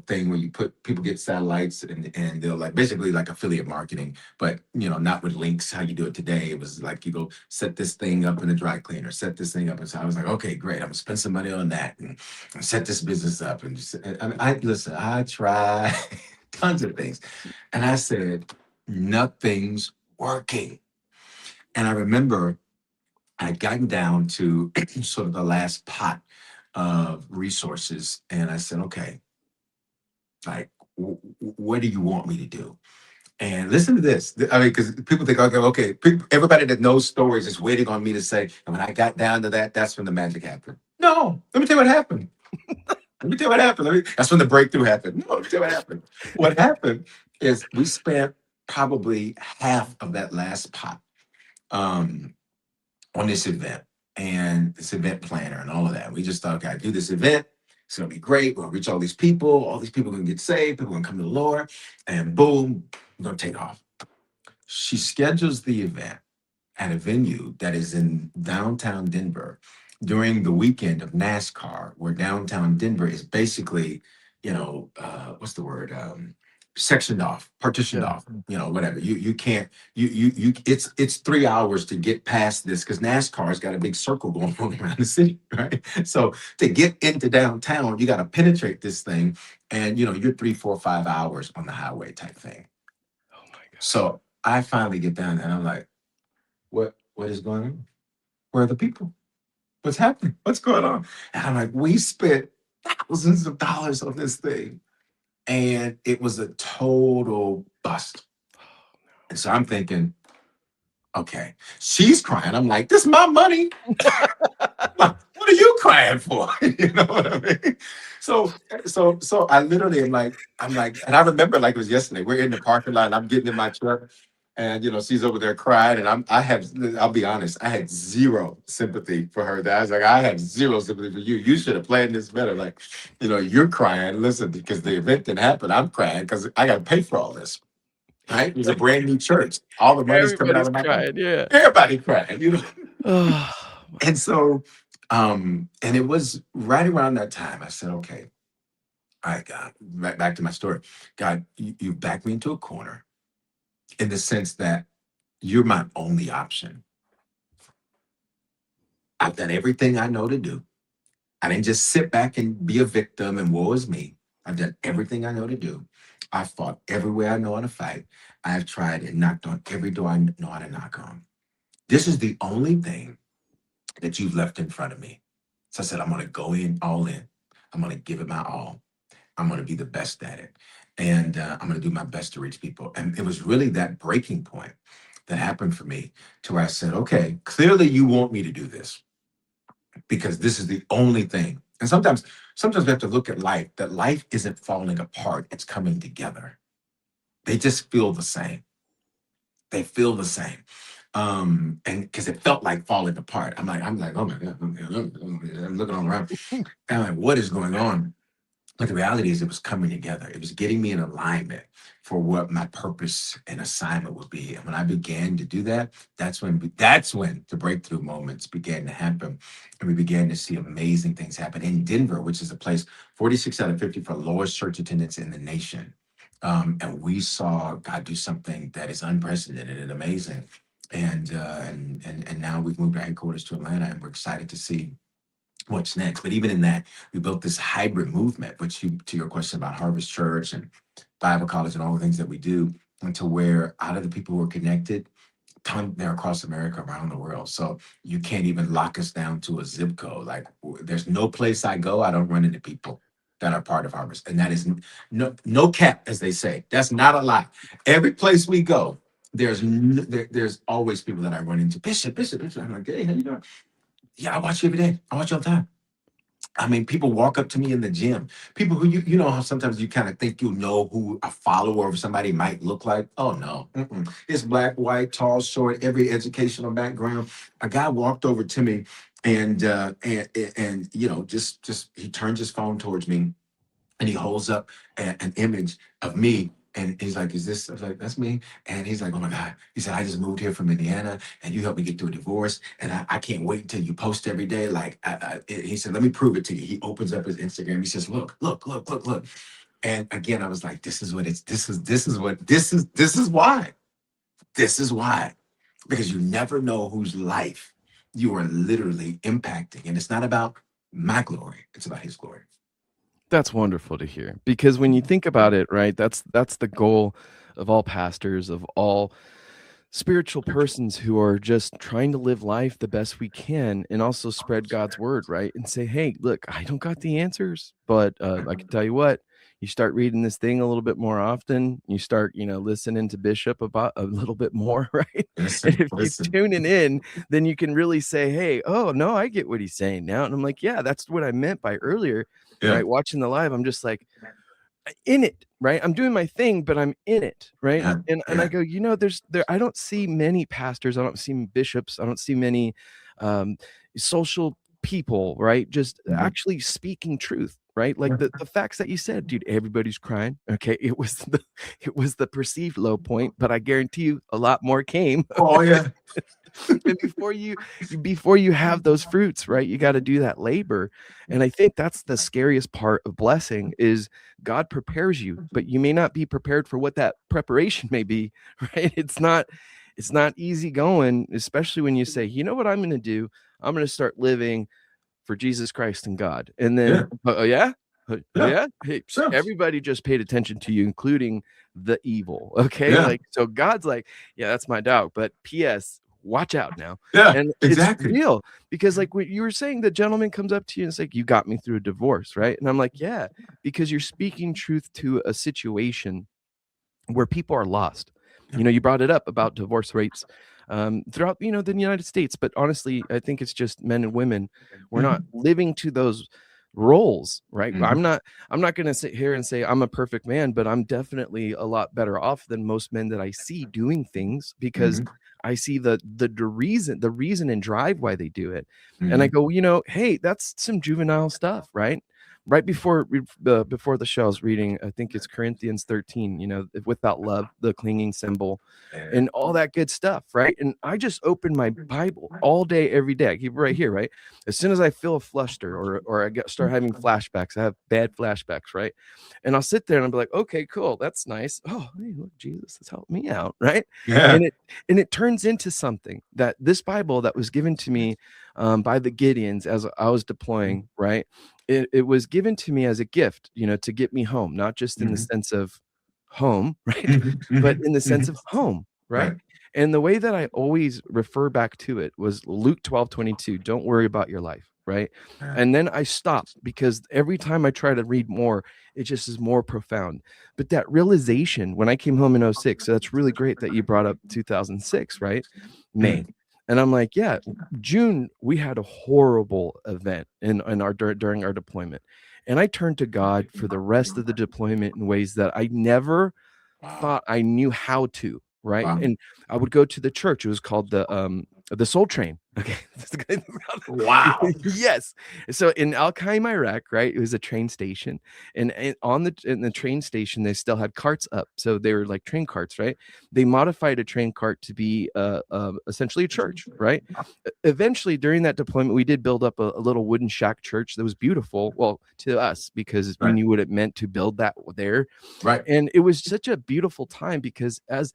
thing where people get satellites and they'll like basically like affiliate marketing, but not with links how you do it today. It was like you go set this thing up in a dry cleaner, set this thing up, and so I was like, okay, great, I'm gonna spend some money on that and set this business up. And just, listen, I tried tons of things, and I said nothing's working. And I remember I'd gotten down to sort of the last pot of resources. And I said, okay, like, what do you want me to do? And listen to this. I mean, because people think, okay, everybody that knows stories is waiting on me to say, and when I got down to that, that's when the magic happened. No, let me tell you what happened. Let me tell you what happened. That's when the breakthrough happened. No, let me tell you what happened. What happened is we spent probably half of that last pot. On this event and this event planner and all of that. We just thought, okay, I do this event. It's going to be great. We'll reach all these people. All these people are going to get saved. People are going to come to the Lord. And boom, we're going to take off. She schedules the event at a venue that is in downtown Denver during the weekend of NASCAR, where downtown Denver is basically, what's the word? Sectioned off, partitioned off, whatever. You can't, it's 3 hours to get past this because NASCAR's got a big circle going on around the city, right? So to get into downtown, you got to penetrate this thing. And you're 3, 4, 5 hours on the highway type thing. Oh my God. So I finally get down there and I'm like, what is going on? Where are the people? What's happening? What's going on? And I'm like, we spent thousands of dollars on this thing. And it was a total bust. And so I'm thinking, okay, she's crying. I'm like, this is my money. What are you crying for? You know what I mean? So I literally am like, and I remember like it was yesterday. We're in the parking lot and I'm getting in my truck. And she's over there crying. And I'll be honest, I had zero sympathy for her. I was like, I have zero sympathy for you. You should have planned this better. Like, you're crying. Listen, because the event didn't happen. I'm crying because I got to pay for all this. Right? It was a brand new church. All the money's coming out Everybody's of my crying. pocket. Yeah. Everybody crying. Oh, And so, and it was right around that time. I said, okay, all right, God, right back to my story. God, you backed me into a corner in the sense that you're my only option. I've done everything I know to do. I didn't just sit back and be a victim and woe is me. I've done everything I know to do. I fought everywhere I know how to fight. I've tried and knocked on every door I know how to knock on. This is the only thing that you've left in front of me. So I said, I'm going to go in all in. I'm going to give it my all. I'm going to be the best at it. And I'm going to do my best to reach people. And it was really that breaking point that happened for me to where I said, okay, clearly you want me to do this because this is the only thing. And sometimes we have to look at life, that life isn't falling apart. It's coming together. They just feel the same. They feel the same. And because it felt like falling apart. I'm like, oh my God, I'm looking all around. And I'm like, what is going on? But the reality is it was coming together. It was getting me in alignment for what my purpose and assignment would be. And when I began to do that, that's when the breakthrough moments began to happen. And we began to see amazing things happen in Denver, which is a place 46 out of 50 for lowest church attendance in the nation. And we saw God do something that is unprecedented and amazing. And now we've moved our headquarters to Atlanta, and we're excited to see what's next. But even in that, we built this hybrid movement, which to your question about Harvest Church and Bible College and all the things that we do, into where out of the people who are connected, they're across America, around the world. So you can't even lock us down to a zip code. Like there's no place I go, I don't run into people that are part of Harvest. And that is no cap, as they say. That's not a lie. Every place we go, there's always people that I run into. Bishop. I'm like, hey, how you doing? Yeah, I watch you every day. I watch you all the time. I mean, people walk up to me in the gym. People who you know how sometimes you kind of think you know who a follower of somebody might look like. Oh no, it's black, white, tall, short, every educational background. A guy walked over to me, and you know, just he turns his phone towards me, and he holds up an image of me. And he's like, is this? I was like, that's me. And he's like, oh my God. He said, I just moved here from Indiana and you helped me get through a divorce. And I can't wait until you post every day. Like, he said, let me prove it to you. He opens up his Instagram. He says, look. And again, I was like, this is why. This is why. Because you never know whose life you are literally impacting. And it's not about my glory. It's about his glory. That's wonderful to hear, because when you think about it, right, that's the goal of all pastors, of all spiritual persons who are just trying to live life the best we can and also spread God's word, right? And say, hey, look, I don't got the answers, but I can tell you what, you start reading this thing a little bit more often, you start, listening to Bishop about a little bit more, right? Listen. And if you tuning in, then you can really say, hey, oh no, I get what he's saying now. And I'm like, yeah, that's what I meant by earlier. Yeah. Right, watching the live, I'm just like in it, right? I'm doing my thing, but I'm in it, right? Yeah. And I go, I don't see many pastors, I don't see bishops, I don't see many social people, right? Just actually speaking truth, right? Like the facts that you said, dude, everybody's crying. Okay, it was the perceived low point, but I guarantee you a lot more came. Oh yeah. And before you have those fruits, right, you got to do that labor. And I think that's the scariest part of blessing is God prepares you, but you may not be prepared for what that preparation may be, right? It's not easy going, especially when you say, you know what I'm going to do? I'm going to start living for Jesus Christ and God. And then, hey, everybody just paid attention to you, including the evil. Okay. Yeah. Like, so God's like, yeah, that's my dog. But P.S., watch out now. Yeah, and exactly. It's real, because like what you were saying, the gentleman comes up to you and it's like, you got me through a divorce, right? And I'm like, yeah, because you're speaking truth to a situation where people are lost. You brought it up about divorce rates throughout the United States, but honestly, I think it's just men and women. We're not living to those roles, right? I'm not going to sit here and say I'm a perfect man, but I'm definitely a lot better off than most men that I see doing things, because I see the reason and drive why they do it. And I go, hey, that's some juvenile stuff, right? Right before the show, I was reading, I think it's Corinthians 13, without love, the clinging symbol, and all that good stuff, right? And I just open my Bible all day, every day. I keep it right here, right? As soon as I feel a fluster or I start having flashbacks, I have bad flashbacks, right? And I'll sit there and I'll be like, okay, cool, that's nice. Oh, hey, look, Jesus has helped me out, right? Yeah. And it turns into something that this Bible that was given to me by the Gideons as I was deploying, right? It was given to me as a gift, to get me home, not just in the sense of home, right? But in the sense of home, right? And the way that I always refer back to it was Luke 12:22. Don't worry about your life, right? And then I stopped, because every time I try to read more, it just is more profound. But that realization when I came home in 2006, so that's really great that you brought up 2006, right? May. And I'm like, yeah, June, we had a horrible event during our deployment. And I turned to God for the rest of the deployment in ways that I never thought I knew how to, right? And I would go to the church. It was called the the Soul Train. Okay. Wow. Yes. So in Al Qaim, Iraq, right, it was a train station, and in the train station they still had carts up, so they were like train carts, right? They modified a train cart to be essentially a church, right? Eventually, during that deployment, we did build up a little wooden shack church that was beautiful, well, to us, because we Right. knew what it meant to build that there. Right. And it was such a beautiful time, because as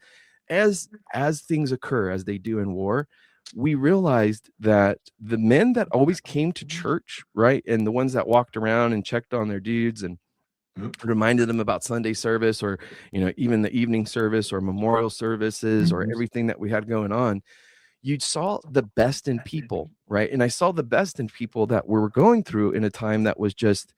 things occur, as they do in war, we realized that the men that always came to church, right, and the ones that walked around and checked on their dudes and reminded them about Sunday service, or even the evening service or memorial services, or everything that we had going on, you saw the best in people, right? And I saw the best in people that we were going through in a time that was just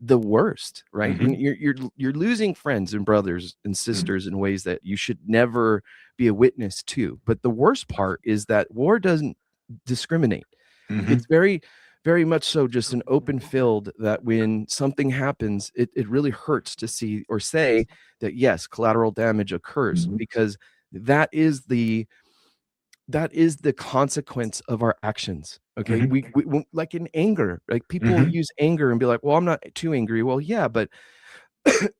the worst, right? And you're losing friends and brothers and sisters in ways that you should never be a witness to. But the worst part is that war doesn't discriminate. It's very, very much so just an open field, that when something happens, it really hurts to see or say that, yes, collateral damage occurs, because that is the consequence of our actions. Okay. We like in anger, like people use anger and be like, well, I'm not too angry. Well, yeah, but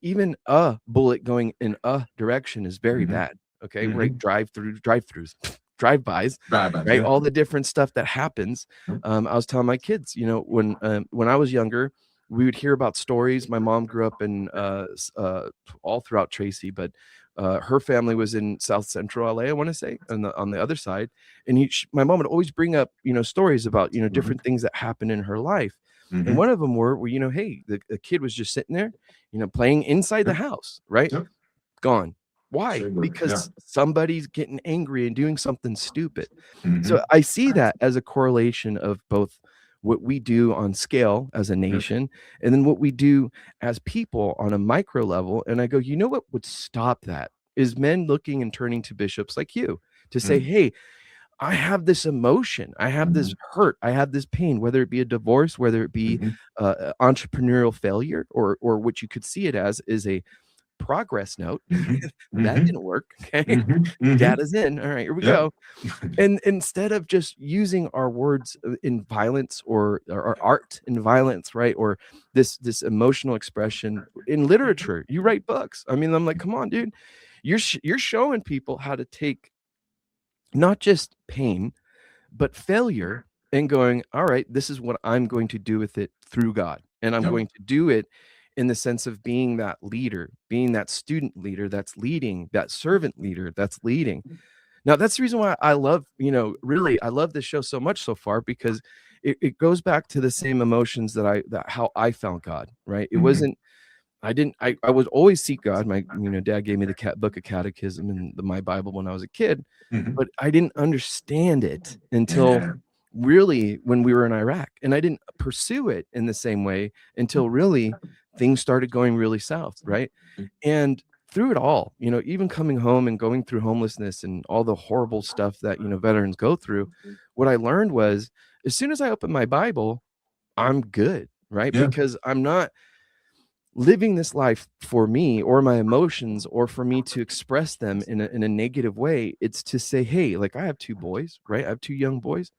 even a bullet going in a direction is very bad. Okay. Right. Drive-throughs, drive-bys, right? Yeah. All the different stuff that happens. I was telling my kids, when I was younger, we would hear about stories. My mom grew up in all throughout Tracy, but her family was in South Central LA, I want to say, on the other side. And my mom would always bring up, stories about, different things that happened in her life. And one of them were, hey, the kid was just sitting there, playing inside the house, right? Gone. Why? Because somebody's getting angry and doing something stupid. So I see that as a correlation of both what we do on scale as a nation, and then what we do as people on a micro level. And I go, what would stop that is men looking and turning to bishops like you to say, hey, I have this emotion, I have this hurt, I have this pain, whether it be a divorce, whether it be entrepreneurial failure, or what you could see it as is a progress note. That didn't work. Okay. Data's in. All right, here we go. And instead of just using our words in violence, or art in violence, right, or this emotional expression in literature, you write books. I mean, I'm like, come on, dude, you're showing people how to take not just pain but failure, and going, all right, this is what I'm going to do with it through God, and I'm going to do it in the sense of being that leader, being that student leader that's leading, that servant leader that's leading. Now, that's the reason why I love, really, I love this show so much so far, because it goes back to the same emotions that how I found God, right? It wasn't, I would always seek God. My, dad gave me the book of catechism and my Bible when I was a kid, but I didn't understand it until really when we were in Iraq, and I didn't pursue it in the same way until really things started going really south, right? And through it all, even coming home and going through homelessness and all the horrible stuff that, veterans go through, what I learned was, as soon as I open my Bible, I'm good, right? Because I'm not living this life for me or my emotions, or for me to express them in a negative way. It's to say, hey, like, I have two boys, right? I have two young boys.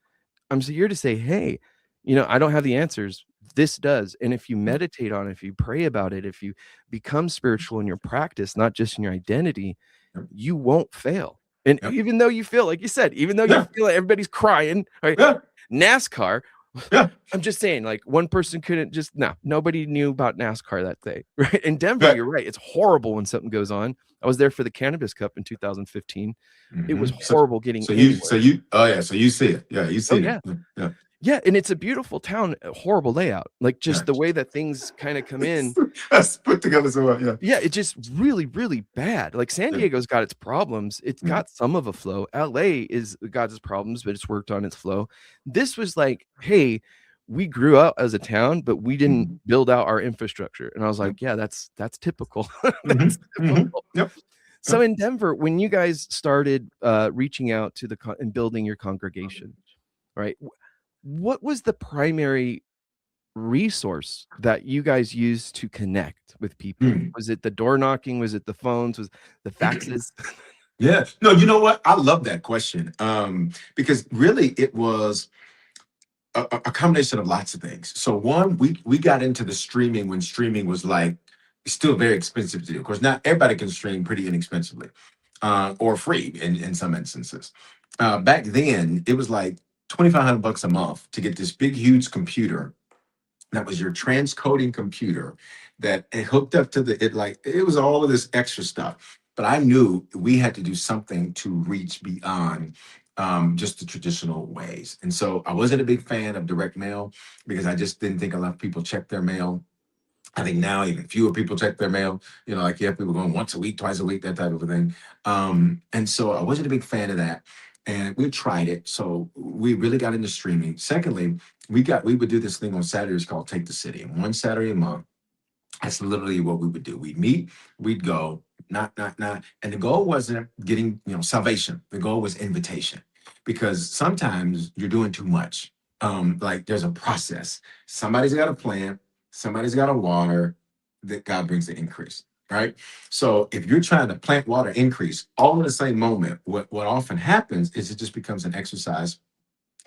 I'm here to say, hey, I don't have the answers. This does. And if you meditate on it, if you pray about it, if you become spiritual in your practice, not just in your identity, you won't fail. And even though you feel, like you said, even though you feel like everybody's crying, right? NASCAR, I'm just saying, like, one person couldn't just, nobody knew about NASCAR that day, right? In Denver, you're right. It's horrible when something goes on. I was there for the Cannabis Cup in 2015. It was horrible getting so you see it. Yeah, you see it. Yeah, and it's a beautiful town, a horrible layout. Like, just the way that things kind of come in. That's put together so well, Yeah, it's just really, really bad. Like, San Diego's got its problems. It's got some of a flow. LA is got its problems, but it's worked on its flow. This was like, hey, we grew up as a town, but we didn't build out our infrastructure. And I was like, yeah, that's typical. That's typical. So in Denver, when you guys started reaching out to and building your congregation, right? What was the primary resource that you guys used to connect with people? Was it the door knocking? Was it the phones? Was the faxes? Yeah. No, you know what? I love that question. Because really it was a combination of lots of things. So one, we got into the streaming when streaming was like still very expensive to do. Of course, not everybody can stream pretty inexpensively, or free in some instances. Back then, it was like $2,500 a month to get this big, huge computer that was your transcoding computer that it hooked up to it was all of this extra stuff. But I knew we had to do something to reach beyond just the traditional ways. And so I wasn't a big fan of direct mail because I just didn't think a lot of people check their mail. I think now even fewer people check their mail. Like you have people going once a week, twice a week, that type of a thing. And so I wasn't a big fan of that. And we tried it. So we really got into streaming. Secondly, we would do this thing on Saturdays called Take the City. And one Saturday a month, that's literally what we would do. We'd meet, we'd go, not. And the goal wasn't getting, salvation. The goal was invitation. Because sometimes you're doing too much. Like there's a process. Somebody's got a plant, somebody's got to water, that God brings the increase. Right. So if you're trying to plant, water, increase all in the same moment, what often happens is it just becomes an exercise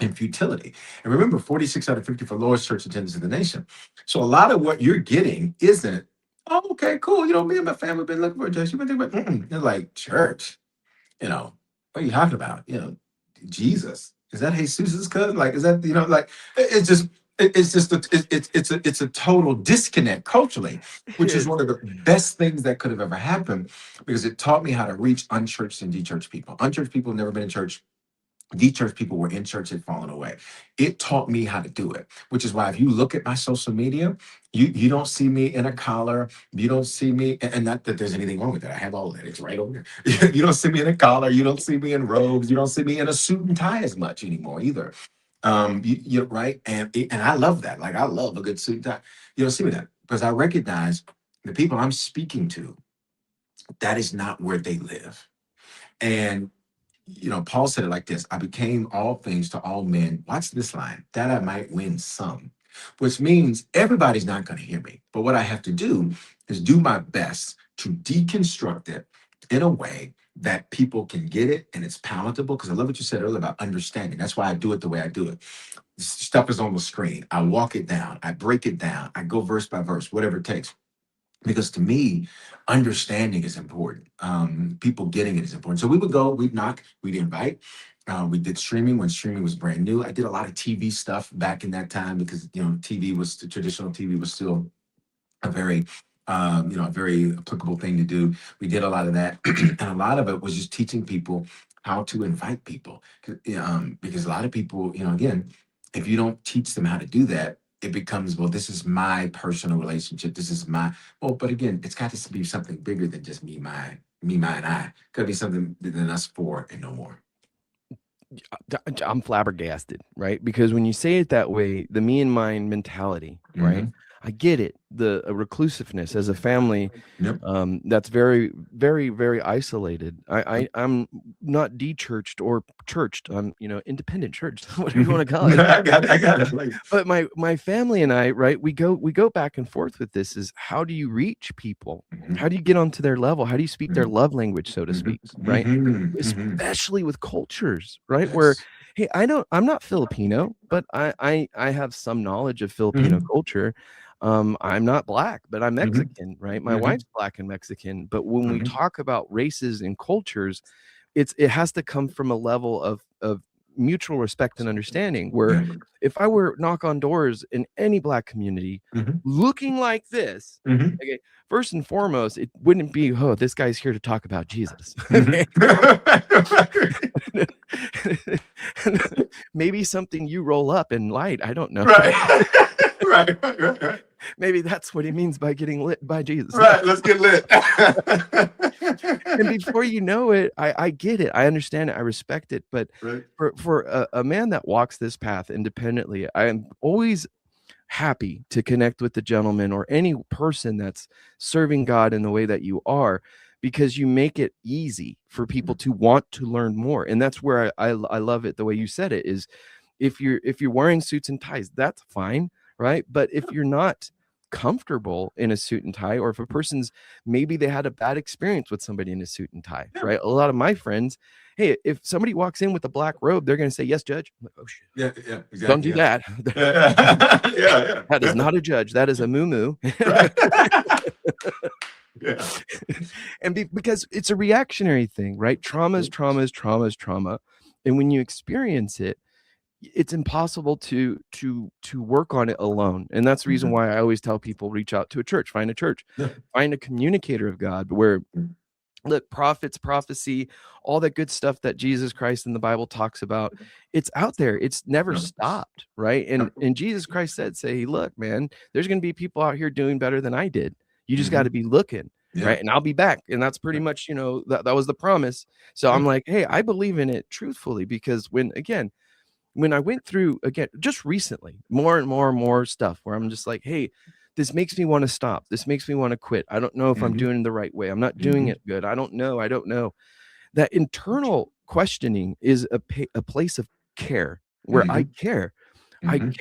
in futility. And remember, 46 out of 50 for lowest church attendance in the nation. So a lot of what you're getting isn't, oh, okay, cool. Me and my family have been looking for a church. You've been thinking about, They're like, church, what are you talking about? Jesus. Is that Jesus's cousin? Like, is that, like, it's just, it's a total disconnect culturally, which is one of the best things that could have ever happened because it taught me how to reach unchurched and de-churched people. Unchurched people have never been in church. De-churched people were in church had fallen away. It taught me how to do it, which is why if you look at my social media, you don't see me in a collar. You don't see me, and not that there's anything wrong with that. I have all of that. It's right over here. You don't see me in a collar. You don't see me in robes. You don't see me in a suit and tie as much anymore either. You're right, and I love that. Like I love a good suit and tie. You don't see me that because I recognize the people I'm speaking to. That is not where they live, and Paul said it like this: I became all things to all men. Watch this line, that I might win some, which means everybody's not going to hear me. But what I have to do is do my best to deconstruct it in a way that people can get it and it's palatable. Because I love what you said earlier about understanding. That's why I do it the way I do it. Stuff is on the screen. I walk it down. I break it down. I go verse by verse, whatever it takes. Because to me, understanding is important. People getting it is important. So we would go, we'd knock, we'd invite. We did streaming when streaming was brand new. I did a lot of TV stuff back in that time because traditional TV was still a very a very applicable thing to do. We did a lot of that, and a lot of it was just teaching people how to invite people. Because a lot of people, again, if you don't teach them how to do that, it becomes, well, this is my personal relationship. This is my, well, but again, it's got to be something bigger than just me, mine, I. Got to be something than us four and no more. I'm flabbergasted, right? Because when you say it that way, the me and mine mentality, right? I get it. The reclusiveness as a family, Yep. That's very, very, very isolated. I'm not de-churched or churched. I'm, independent church, whatever you want to call it. I got it. Like, but my family and I, right? We go back and forth with this. Is how do you reach people? How do you get onto their level? How do you speak their love language, so to speak, right? Especially with cultures, right? Yes. Where, hey, I'm not Filipino, but I have some knowledge of Filipino culture. I'm not Black, but I'm Mexican, right? My wife's Black and Mexican. But when we talk about races and cultures, it has to come from a level of mutual respect and understanding, where if I were knock on doors in any Black community looking like this, okay, first and foremost, it wouldn't be, oh, this guy's here to talk about Jesus. Maybe something you roll up and light. I don't know. Right. Maybe that's what he means by getting lit by Jesus. Right, let's get lit. And before you know it, I get it. I understand it. I respect it. But for a man that walks this path independently, I am always happy to connect with the gentleman or any person that's serving God in the way that you are, because you make it easy for people to want to learn more. And that's where I love it. The way you said it is, if you're wearing suits and ties, that's fine. Right. But if you're not comfortable in a suit and tie, or if a person's maybe they had a bad experience with somebody in a suit and tie, Yeah. right? A lot of my friends, hey, if somebody walks in with a black robe, they're going to say, "Yes, judge." I'm like, "Oh shit, Yeah, exactly. don't do that." Yeah. That is not a judge. That is a moo. Right. Yeah. And because it's a reactionary thing, right? Trauma is trauma. And when you experience it, it's impossible to work on it alone. And that's the reason why I always tell people, reach out to a church, find Yeah. find a communicator of God, where look, prophets, prophecy, all that good stuff that Jesus Christ in the Bible talks about, it's out there. It's never stopped, right? And Jesus Christ say, look, man, there's going to be people out here doing better than I did. You just got to be looking, right? And I'll be back. And that's pretty much, that was the promise. So I'm like, hey, I believe in it truthfully, because when I went through, again, just recently, more and more stuff where I'm just like, hey, this makes me want to stop. This makes me want to quit. I don't know if I'm doing it the right way. I'm not doing it good. I don't know. That internal questioning is a place of care, where I care. I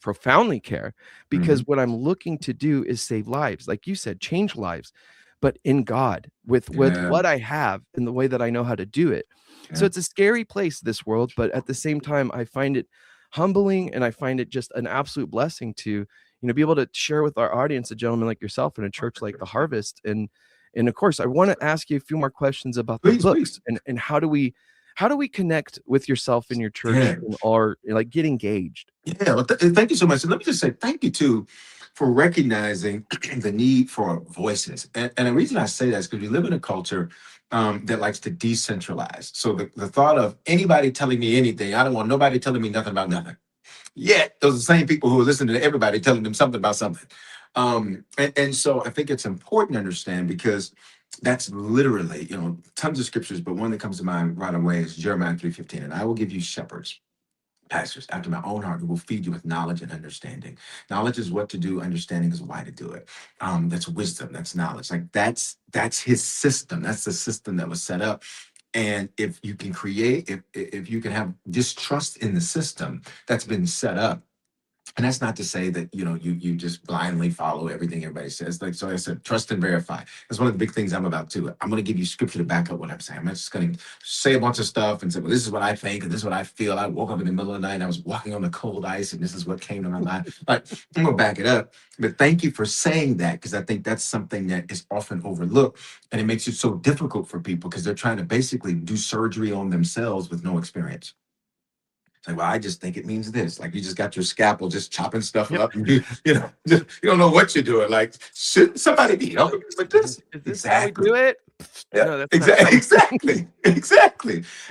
profoundly care, because what I'm looking to do is save lives. Like you said, change lives, but in God, with what I have and the way that I know how to do it. So it's a scary place, this world, but at the same time, I find it humbling, and I find it just an absolute blessing to, be able to share with our audience, a gentleman like yourself in a church like the Harvest. And of course, I want to ask you a few more questions about the books, and how do we connect with yourself in your church and like get engaged? Yeah, well, thank you so much. And let me just say thank you too for recognizing the need for voices. And the reason I say that is because we live in a culture that likes to decentralize. So the thought of anybody telling me anything, I don't want nobody telling me nothing about nothing. Yet those are the same people who are listening to everybody telling them something about something. And so I think it's important to understand, because that's literally, tons of scriptures, but one that comes to mind right away is Jeremiah 3:15. And I will give you shepherds, pastors after my own heart, who will feed you with knowledge and understanding. Knowledge is what to do. Understanding is why to do it. That's wisdom. That's knowledge. Like that's his system. That's the system that was set up. And if you can if you can have distrust in the system that's been set up, and that's not to say that, you just blindly follow everything everybody says. Like, so I said, trust and verify. That's one of the big things I'm about too. I'm going to give you scripture to back up what I'm saying. I'm not just going to say a bunch of stuff and say, well, this is what I think and this is what I feel. I woke up in the middle of the night and I was walking on the cold ice and this is what came to my mind. But I'm going to back it up. But thank you for saying that, because I think that's something that is often overlooked, and it makes it so difficult for people because they're trying to basically do surgery on themselves with no experience. Like, well, I just think it means this. Like, you just got your scalpel, just chopping stuff up, and you don't know what you're doing. Like, shouldn't somebody be helping me with this? Is this how we do it? Yeah, No, that's exactly.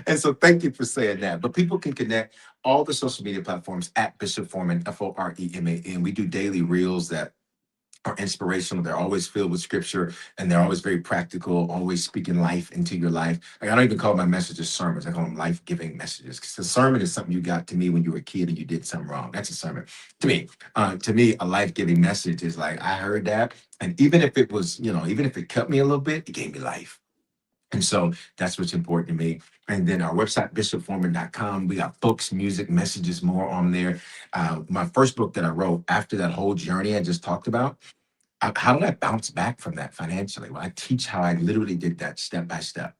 And so, thank you for saying that. But people can connect all the social media platforms at Bishop Foreman, Foreman. We do daily reels that are inspirational. They're always filled with scripture, and they're always very practical, always speaking life into your life. Like, I don't even call my messages sermons. I call them life-giving messages, because the sermon is something you got to me when you were a kid and you did something wrong. That's a sermon to me. To me, a life-giving message is like, I heard that, and even if it was, even if it cut me a little bit, it gave me life. And so that's what's important to me. And then our website, bishopforeman.com, we got books, music, messages, more on there. My first book that I wrote after that whole journey I just talked about, how did I bounce back from that financially? Well, I teach how I literally did that step by step,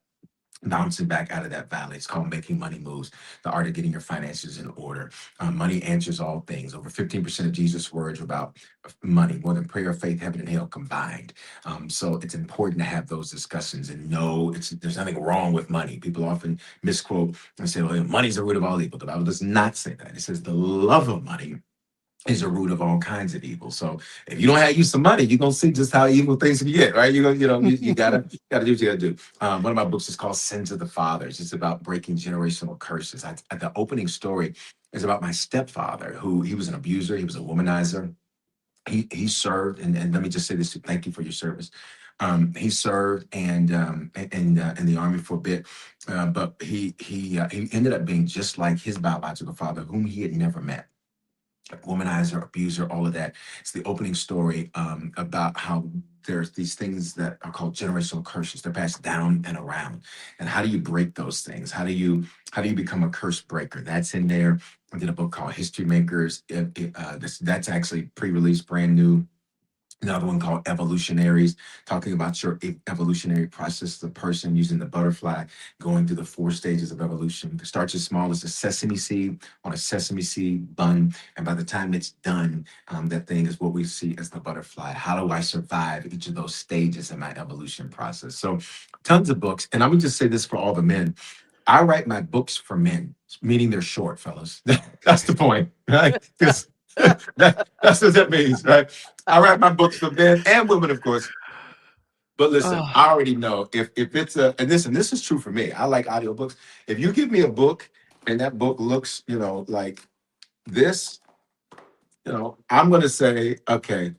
bouncing back out of that valley. It's called Making Money Moves, the art of getting your finances in order. Money answers all things. Over 15% of Jesus' words are about money, more than prayer, faith, heaven, and hell combined. So it's important to have those discussions and know there's nothing wrong with money. People often misquote and say, well, money's the root of all evil. The Bible does not say that. It says the love of money is a root of all kinds of evil. So if you don't have use some money, you're gonna see just how evil things can get, right? You gotta do what you gotta do. One of my books is called Sins of the Fathers. It's about breaking generational curses. The opening story is about my stepfather, who he was an abuser, he was a womanizer. He served, and let me just say this: thank you for your service. He served and in the army for a bit, but he ended up being just like his biological father, whom he had never met. Womanizer, abuser, all of that. It's the opening story about how there's these things that are called generational curses. They're passed down and around. And how do you break those things? How do you become a curse breaker? That's in there. I did a book called History Makers. That's actually pre-released, brand new. Another one called Evolutionaries, talking about your evolutionary process, the person using the butterfly, going through the 4 stages of evolution. It starts as small as a sesame seed on a sesame seed bun. And by the time it's done, that thing is what we see as the butterfly. How do I survive each of those stages in my evolution process? So tons of books. And I'm going to just say this for all the men. I write my books for men, meaning they're short, fellas. That's the point, right? Because that's what that means, right? I write my books for men and women, of course. But listen, Ah, I already know if it's a and this is true for me. I like audiobooks. If you give me a book and that book looks, like this, I'm gonna say, okay,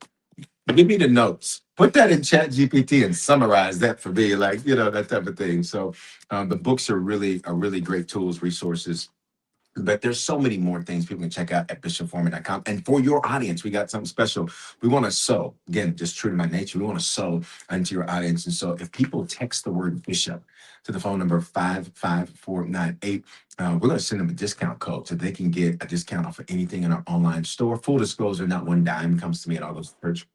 give me the notes. Put that in Chat GPT and summarize that for me, like that type of thing. So the books are really great tools, resources. But there's so many more things people can check out at bishopforeman.com. And for your audience, we got something special. We want to sow, again, just true to my nature, we want to sow into your audience. And so if people text the word bishop to the phone number 55498, we're going to send them a discount code so they can get a discount off of anything in our online store. Full disclosure, not one dime comes to me at all those church.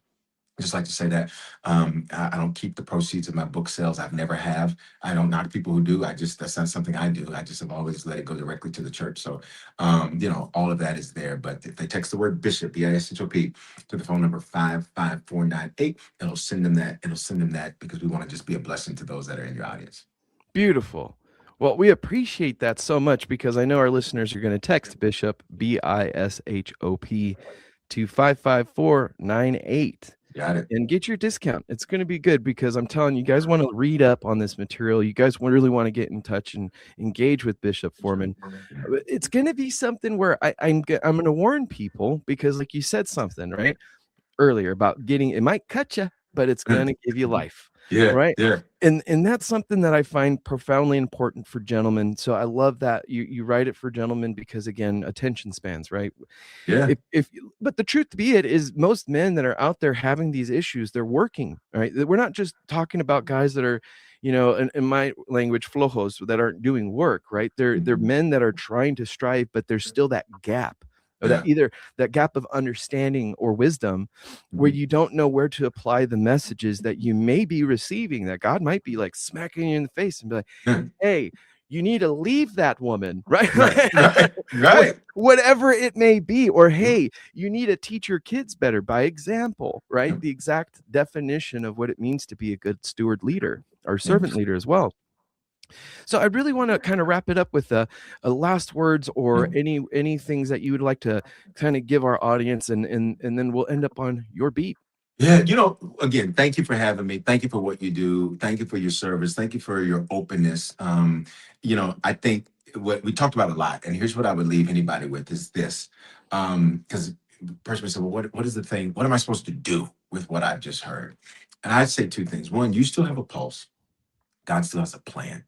Just like to say that I don't keep the proceeds of my book sales. I've never have. I don't knock people who do. That's not something I do. I just have always let it go directly to the church. So, all of that is there. But if they text the word bishop, BISHOP, to the phone number 55498, it'll send them that. It'll send them that because we want to just be a blessing to those that are in your audience. beautiful. Well, we appreciate that so much because I know our listeners are going to text Bishop, BISHOP, to 55498 Got it. and get your discount. It's going to be good because I'm telling you, guys want to read up on this material. You guys really want to get in touch and engage with Bishop Foreman. It's going to be something where I'm going to warn people because, like you said something right earlier about it might cut you, but it's going to give you life. Yeah. Right. Yeah. And that's something that I find profoundly important for gentlemen. So I love that you write it for gentlemen because, again, attention spans, right? Yeah. But the truth be it is most men that are out there having these issues, they're working, right? We're not just talking about guys that are, in my language, flojos, that aren't doing work, right? They're men that are trying to strive, but there's still that gap. Or that either that gap of understanding or wisdom where you don't know where to apply the messages that you may be receiving, that God might be like smacking you in the face and be like, hey, you need to leave that woman, right? Right. Whatever it may be. Or, hey, you need to teach your kids better by example, right? The exact definition of what it means to be a good steward leader or servant leader as well. So I really want to kind of wrap it up with a last words or any things that you would like to kind of give our audience, and then we'll end up on your beat. Yeah, again, thank you for having me. Thank you for what you do. Thank you for your service. Thank you for your openness. I think what we talked about a lot, and here's what I would leave anybody with is this. Because the person would say, well, what is the thing? What am I supposed to do with what I've just heard? And I'd say two things. One, you still have a pulse. God still has a plan.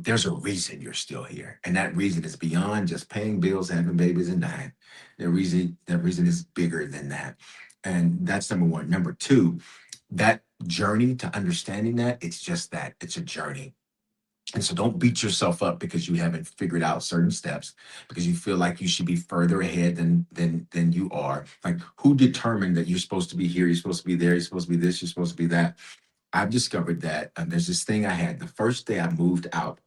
There's a reason you're still here. And that reason is beyond just paying bills, having babies, and dying. That reason is bigger than that. And that's number one. Number two, that journey to understanding that, it's just that. It's a journey. And so don't beat yourself up because you haven't figured out certain steps, because you feel like you should be further ahead than you are. Like, who determined that you're supposed to be here, you're supposed to be there, you're supposed to be this, you're supposed to be that? I've discovered that there's this thing I had the first day I moved out.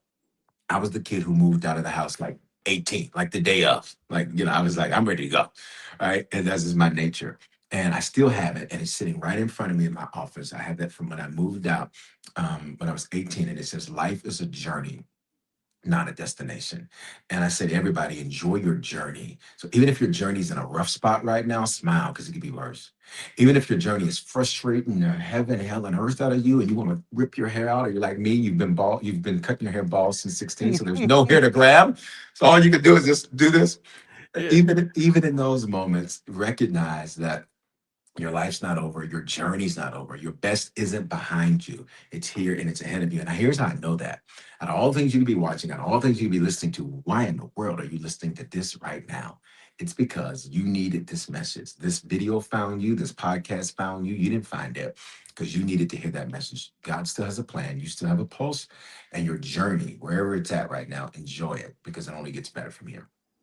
I was the kid who moved out of the house like 18, like the day of. Like, I was like, I'm ready to go. Right. And that's just my nature. And I still have it. And it's sitting right in front of me in my office. I had that from when I moved out when I was 18. And it says, life is a journey, not a destination. And I said, everybody, enjoy your journey. So even if your journey's in a rough spot right now, smile because it could be worse. Even if your journey is frustrating heaven, hell, and earth out of you, and you want to rip your hair out, or you're like me, you've been cutting your hair bald since 16, so there's no hair to grab. So all you can do is just do this. Yeah. Even in those moments, recognize that your life's not over. Your journey's not over. Your best isn't behind you. It's here and it's ahead of you. And here's how I know that. Out of all things you could be watching, out of all things you could be listening to, why in the world are you listening to this right now? It's because you needed this message. This video found you. This podcast found you. You didn't find it because you needed to hear that message. God still has a plan. You still have a pulse. And your journey, wherever it's at right now, enjoy it because it only gets better from here.